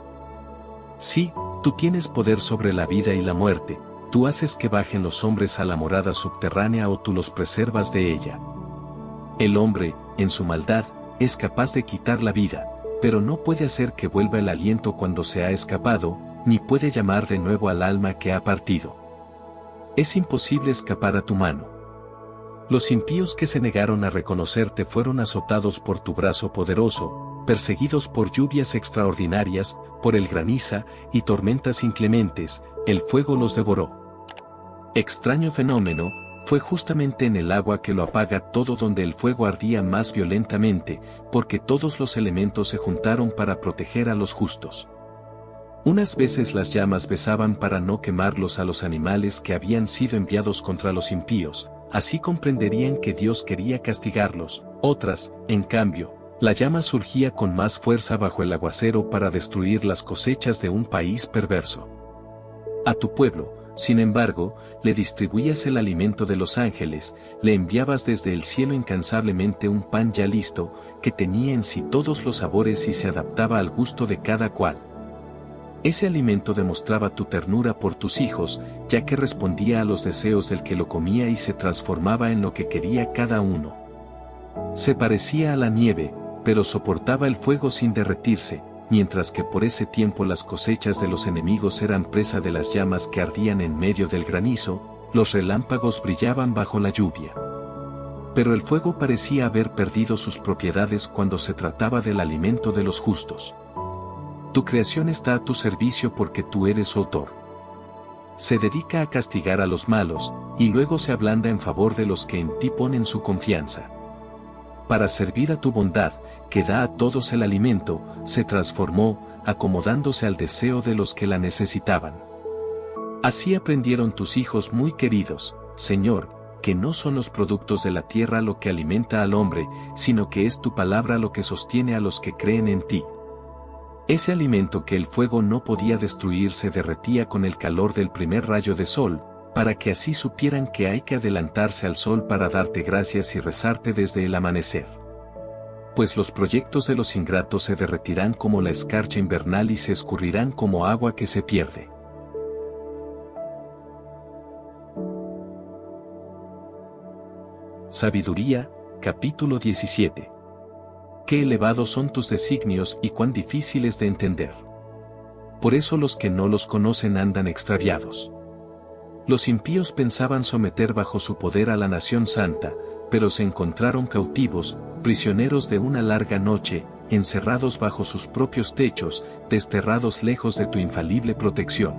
S1: Sí, tú tienes poder sobre la vida y la muerte, tú haces que bajen los hombres a la morada subterránea o tú los preservas de ella. El hombre, en su maldad, es capaz de quitar la vida, pero no puede hacer que vuelva el aliento cuando se ha escapado, ni puede llamar de nuevo al alma que ha partido. Es imposible escapar a tu mano. Los impíos que se negaron a reconocerte fueron azotados por tu brazo poderoso, perseguidos por lluvias extraordinarias, por el graniza y tormentas inclementes, el fuego los devoró. Extraño fenómeno, fue justamente en el agua que lo apaga todo donde el fuego ardía más violentamente, porque todos los elementos se juntaron para proteger a los justos. Unas veces las llamas besaban para no quemarlos a los animales que habían sido enviados contra los impíos, así comprenderían que Dios quería castigarlos. Otras, en cambio, la llama surgía con más fuerza bajo el aguacero para destruir las cosechas de un país perverso. A tu pueblo, sin embargo, le distribuías el alimento de los ángeles, le enviabas desde el cielo incansablemente un pan ya listo, que tenía en sí todos los sabores y se adaptaba al gusto de cada cual. Ese alimento demostraba tu ternura por tus hijos, ya que respondía a los deseos del que lo comía y se transformaba en lo que quería cada uno. Se parecía a la nieve, pero soportaba el fuego sin derretirse, mientras que por ese tiempo las cosechas de los enemigos eran presa de las llamas que ardían en medio del granizo, los relámpagos brillaban bajo la lluvia. Pero el fuego parecía haber perdido sus propiedades cuando se trataba del alimento de los justos. Tu creación está a tu servicio porque tú eres su autor. Se dedica a castigar a los malos, y luego se ablanda en favor de los que en ti ponen su confianza. Para servir a tu bondad, que da a todos el alimento, se transformó, acomodándose al deseo de los que la necesitaban. Así aprendieron tus hijos muy queridos, Señor, que no son los productos de la tierra lo que alimenta al hombre, sino que es tu palabra lo que sostiene a los que creen en ti. Ese alimento que el fuego no podía destruir se derretía con el calor del primer rayo de sol, para que así supieran que hay que adelantarse al sol para darte gracias y rezarte desde el amanecer. Pues los proyectos de los ingratos se derretirán como la escarcha invernal y se escurrirán como agua que se pierde. Sabiduría, capítulo 17. Qué elevados son tus designios y cuán difíciles de entender. Por eso los que no los conocen andan extraviados. Los impíos pensaban someter bajo su poder a la nación santa, pero se encontraron cautivos, prisioneros de una larga noche, encerrados bajo sus propios techos, desterrados lejos de tu infalible protección.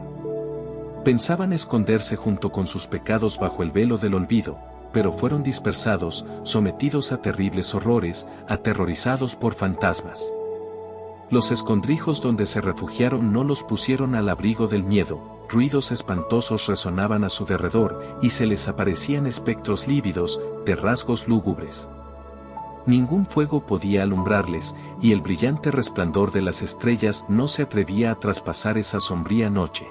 S1: Pensaban esconderse junto con sus pecados bajo el velo del olvido, pero fueron dispersados, sometidos a terribles horrores, aterrorizados por fantasmas. Los escondrijos donde se refugiaron no los pusieron al abrigo del miedo, ruidos espantosos resonaban a su derredor y se les aparecían espectros lívidos, de rasgos lúgubres. Ningún fuego podía alumbrarles, y el brillante resplandor de las estrellas no se atrevía a traspasar esa sombría noche.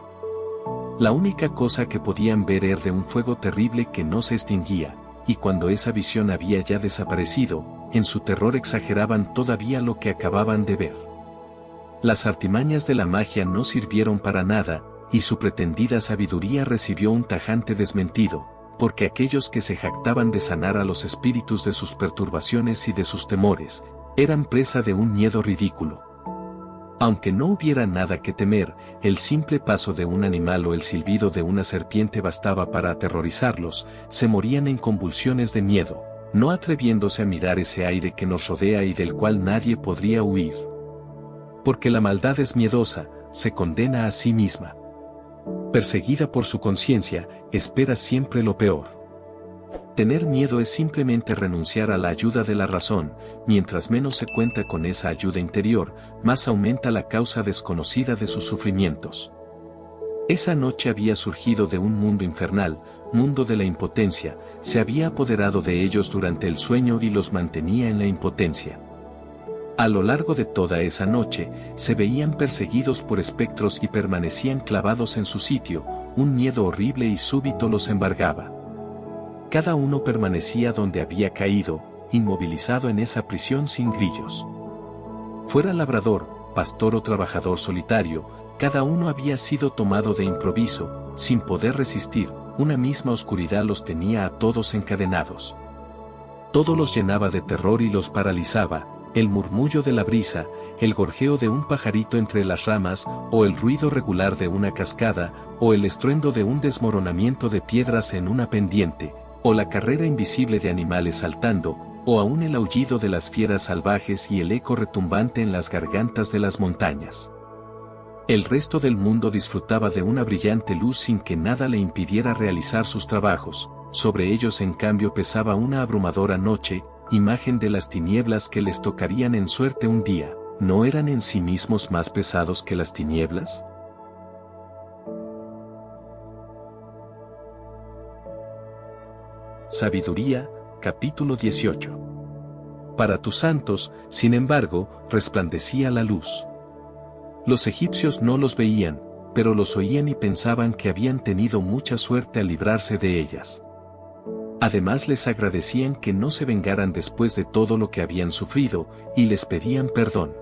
S1: La única cosa que podían ver era de un fuego terrible que no se extinguía, y cuando esa visión había ya desaparecido, en su terror exageraban todavía lo que acababan de ver. Las artimañas de la magia no sirvieron para nada, y su pretendida sabiduría recibió un tajante desmentido, porque aquellos que se jactaban de sanar a los espíritus de sus perturbaciones y de sus temores, eran presa de un miedo ridículo. Aunque no hubiera nada que temer, el simple paso de un animal o el silbido de una serpiente bastaba para aterrorizarlos, se morían en convulsiones de miedo, no atreviéndose a mirar ese aire que nos rodea y del cual nadie podría huir. Porque la maldad es miedosa, se condena a sí misma. Perseguida por su conciencia, espera siempre lo peor. Tener miedo es simplemente renunciar a la ayuda de la razón, mientras menos se cuenta con esa ayuda interior, más aumenta la causa desconocida de sus sufrimientos. Esa noche había surgido de un mundo infernal, mundo de la impotencia, se había apoderado de ellos durante el sueño y los mantenía en la impotencia. A lo largo de toda esa noche, se veían perseguidos por espectros y permanecían clavados en su sitio, un miedo horrible y súbito los embargaba. Cada uno permanecía donde había caído, inmovilizado en esa prisión sin grillos. Fuera labrador, pastor o trabajador solitario, cada uno había sido tomado de improviso, sin poder resistir, una misma oscuridad los tenía a todos encadenados. Todo los llenaba de terror y los paralizaba. El murmullo de la brisa, el gorjeo de un pajarito entre las ramas, o el ruido regular de una cascada, o el estruendo de un desmoronamiento de piedras en una pendiente, o la carrera invisible de animales saltando, o aún el aullido de las fieras salvajes y el eco retumbante en las gargantas de las montañas. El resto del mundo disfrutaba de una brillante luz sin que nada le impidiera realizar sus trabajos, sobre ellos en cambio pesaba una abrumadora noche, imagen de las tinieblas que les tocarían en suerte un día. ¿No eran en sí mismos más pesados que las tinieblas? Sabiduría, capítulo 18. Para tus santos, sin embargo, resplandecía la luz. Los egipcios no los veían, pero los oían y pensaban que habían tenido mucha suerte al librarse de ellas. Además les agradecían que no se vengaran después de todo lo que habían sufrido, y les pedían perdón.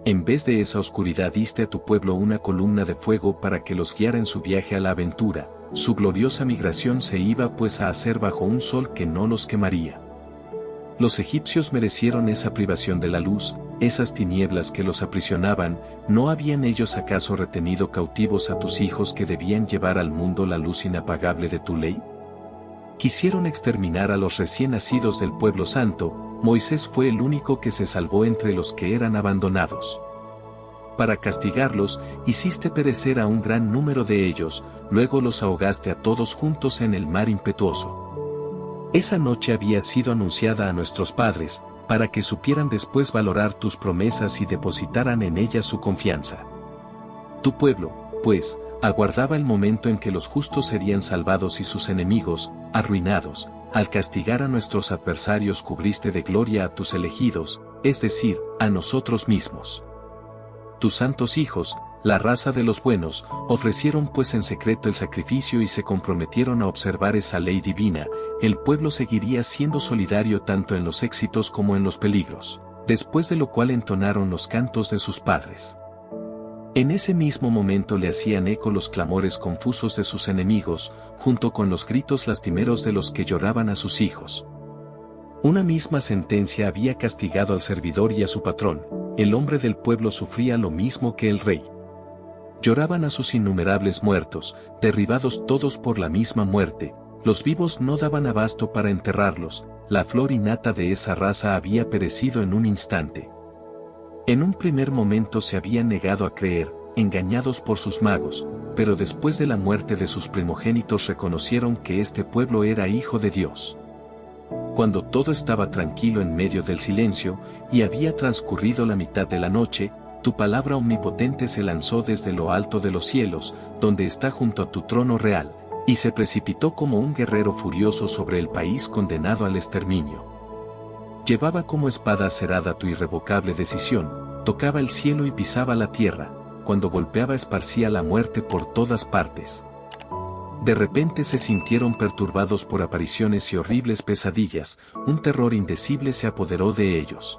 S1: En vez de esa oscuridad diste a tu pueblo una columna de fuego para que los guiara en su viaje a la aventura, su gloriosa migración se iba pues a hacer bajo un sol que no los quemaría. Los egipcios merecieron esa privación de la luz, esas tinieblas que los aprisionaban, ¿no habían ellos acaso retenido cautivos a tus hijos que debían llevar al mundo la luz inapagable de tu ley? Quisieron exterminar a los recién nacidos del pueblo santo, Moisés fue el único que se salvó entre los que eran abandonados. Para castigarlos, hiciste perecer a un gran número de ellos, luego los ahogaste a todos juntos en el mar impetuoso. Esa noche había sido anunciada a nuestros padres, para que supieran después valorar tus promesas y depositaran en ellas su confianza. Tu pueblo, pues, aguardaba el momento en que los justos serían salvados y sus enemigos, arruinados. Al castigar a nuestros adversarios cubriste de gloria a tus elegidos, es decir, a nosotros mismos. Tus santos hijos, la raza de los buenos, ofrecieron pues en secreto el sacrificio y se comprometieron a observar esa ley divina. El pueblo seguiría siendo solidario tanto en los éxitos como en los peligros, después de lo cual entonaron los cantos de sus padres. En ese mismo momento le hacían eco los clamores confusos de sus enemigos, junto con los gritos lastimeros de los que lloraban a sus hijos. Una misma sentencia había castigado al servidor y a su patrón, el hombre del pueblo sufría lo mismo que el rey. Lloraban a sus innumerables muertos, derribados todos por la misma muerte, los vivos no daban abasto para enterrarlos, la flor innata de esa raza había perecido en un instante. En un primer momento se habían negado a creer, engañados por sus magos, pero después de la muerte de sus primogénitos reconocieron que este pueblo era hijo de Dios. Cuando todo estaba tranquilo en medio del silencio, y había transcurrido la mitad de la noche, tu palabra omnipotente se lanzó desde lo alto de los cielos, donde está junto a tu trono real, y se precipitó como un guerrero furioso sobre el país condenado al exterminio. Llevaba como espada acerada tu irrevocable decisión, tocaba el cielo y pisaba la tierra, cuando golpeaba esparcía la muerte por todas partes. De repente se sintieron perturbados por apariciones y horribles pesadillas, un terror indecible se apoderó de ellos.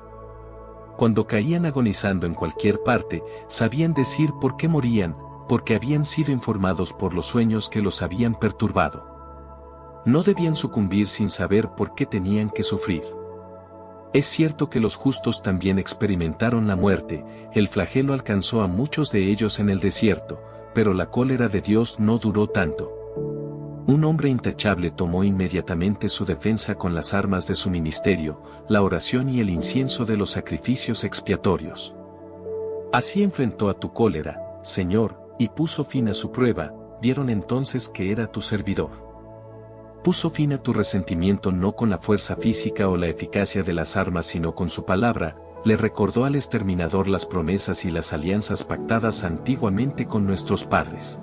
S1: Cuando caían agonizando en cualquier parte, sabían decir por qué morían, porque habían sido informados por los sueños que los habían perturbado. No debían sucumbir sin saber por qué tenían que sufrir. Es cierto que los justos también experimentaron la muerte, el flagelo alcanzó a muchos de ellos en el desierto, pero la cólera de Dios no duró tanto. Un hombre intachable tomó inmediatamente su defensa con las armas de su ministerio, la oración y el incienso de los sacrificios expiatorios. Así enfrentó a tu cólera, Señor, y puso fin a su prueba, vieron entonces que era tu servidor. Puso fin a tu resentimiento no con la fuerza física o la eficacia de las armas sino con su palabra, le recordó al exterminador las promesas y las alianzas pactadas antiguamente con nuestros padres.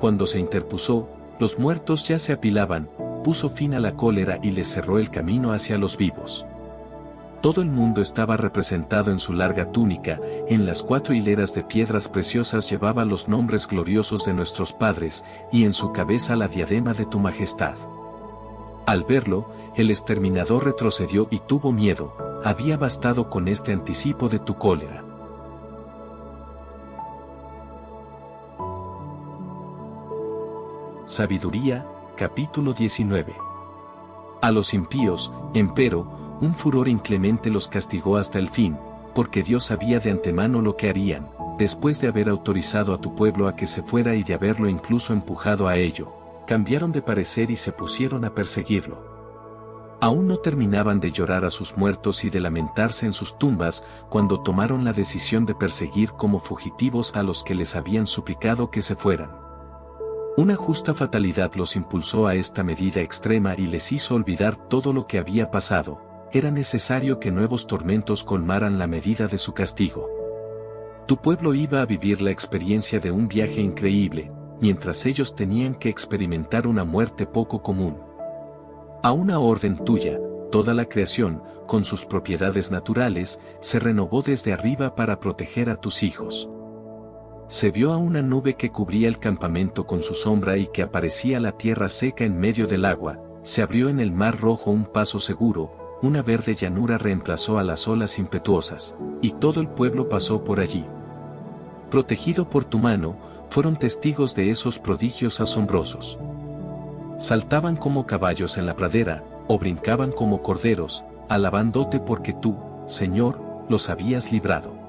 S1: Cuando se interpuso, los muertos ya se apilaban, puso fin a la cólera y les cerró el camino hacia los vivos. Todo el mundo estaba representado en su larga túnica, en las 4 hileras de piedras preciosas llevaba los nombres gloriosos de nuestros padres, y en su cabeza la diadema de tu majestad. Al verlo, el exterminador retrocedió y tuvo miedo, había bastado con este anticipo de tu cólera. Sabiduría, capítulo 19. A los impíos, empero, un furor inclemente los castigó hasta el fin, porque Dios sabía de antemano lo que harían, después de haber autorizado a tu pueblo a que se fuera y de haberlo incluso empujado a ello, cambiaron de parecer y se pusieron a perseguirlo. Aún no terminaban de llorar a sus muertos y de lamentarse en sus tumbas, cuando tomaron la decisión de perseguir como fugitivos a los que les habían suplicado que se fueran. Una justa fatalidad los impulsó a esta medida extrema y les hizo olvidar todo lo que había pasado. Era necesario que nuevos tormentos colmaran la medida de su castigo. Tu pueblo iba a vivir la experiencia de un viaje increíble, mientras ellos tenían que experimentar una muerte poco común. A una orden tuya, toda la creación, con sus propiedades naturales, se renovó desde arriba para proteger a tus hijos. Se vio a una nube que cubría el campamento con su sombra y que aparecía la tierra seca en medio del agua, se abrió en el mar rojo un paso seguro, una verde llanura reemplazó a las olas impetuosas, y todo el pueblo pasó por allí. Protegido por tu mano, fueron testigos de esos prodigios asombrosos. Saltaban como caballos en la pradera, o brincaban como corderos, alabándote porque tú, Señor, los habías librado.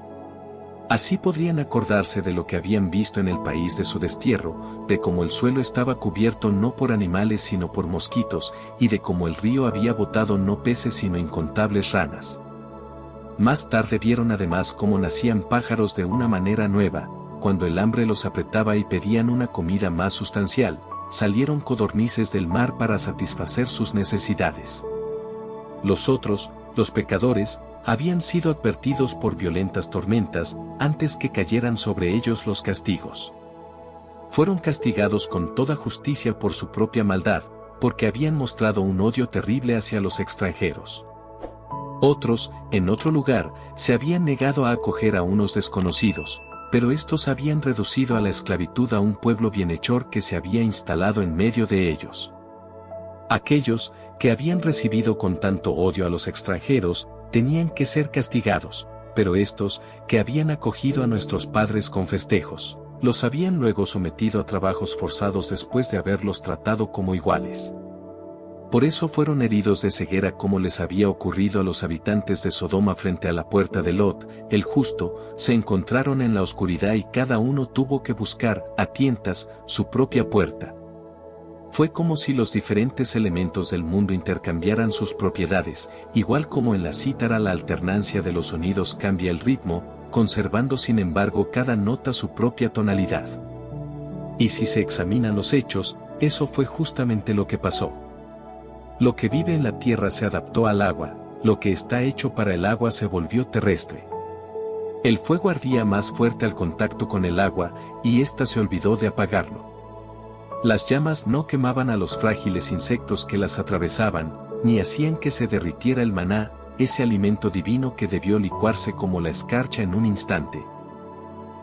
S1: Así podrían acordarse de lo que habían visto en el país de su destierro, de cómo el suelo estaba cubierto no por animales sino por mosquitos, y de cómo el río había botado no peces sino incontables ranas. Más tarde vieron además cómo nacían pájaros de una manera nueva, cuando el hambre los apretaba y pedían una comida más sustancial, salieron codornices del mar para satisfacer sus necesidades. Los otros, los pecadores, habían sido advertidos por violentas tormentas, antes que cayeran sobre ellos los castigos. Fueron castigados con toda justicia por su propia maldad, porque habían mostrado un odio terrible hacia los extranjeros. Otros, en otro lugar, se habían negado a acoger a unos desconocidos, pero estos habían reducido a la esclavitud a un pueblo bienhechor que se había instalado en medio de ellos. Aquellos, que habían recibido con tanto odio a los extranjeros, tenían que ser castigados, pero estos, que habían acogido a nuestros padres con festejos, los habían luego sometido a trabajos forzados después de haberlos tratado como iguales. Por eso fueron heridos de ceguera como les había ocurrido a los habitantes de Sodoma frente a la puerta de Lot, el justo, se encontraron en la oscuridad y cada uno tuvo que buscar, a tientas, su propia puerta. Fue como si los diferentes elementos del mundo intercambiaran sus propiedades, igual como en la cítara la alternancia de los sonidos cambia el ritmo, conservando sin embargo cada nota su propia tonalidad. Y si se examinan los hechos, eso fue justamente lo que pasó. Lo que vive en la tierra se adaptó al agua, lo que está hecho para el agua se volvió terrestre. El fuego ardía más fuerte al contacto con el agua, y ésta se olvidó de apagarlo. Las llamas no quemaban a los frágiles insectos que las atravesaban, ni hacían que se derritiera el maná, ese alimento divino que debió licuarse como la escarcha en un instante.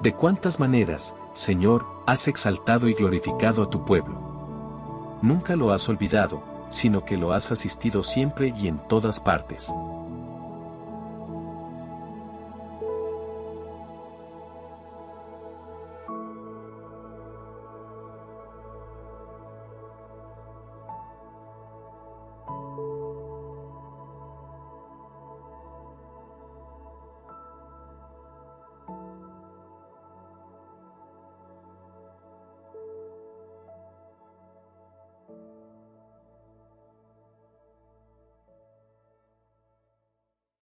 S1: ¿De cuántas maneras, Señor, has exaltado y glorificado a tu pueblo? Nunca lo has olvidado, sino que lo has asistido siempre y en todas partes.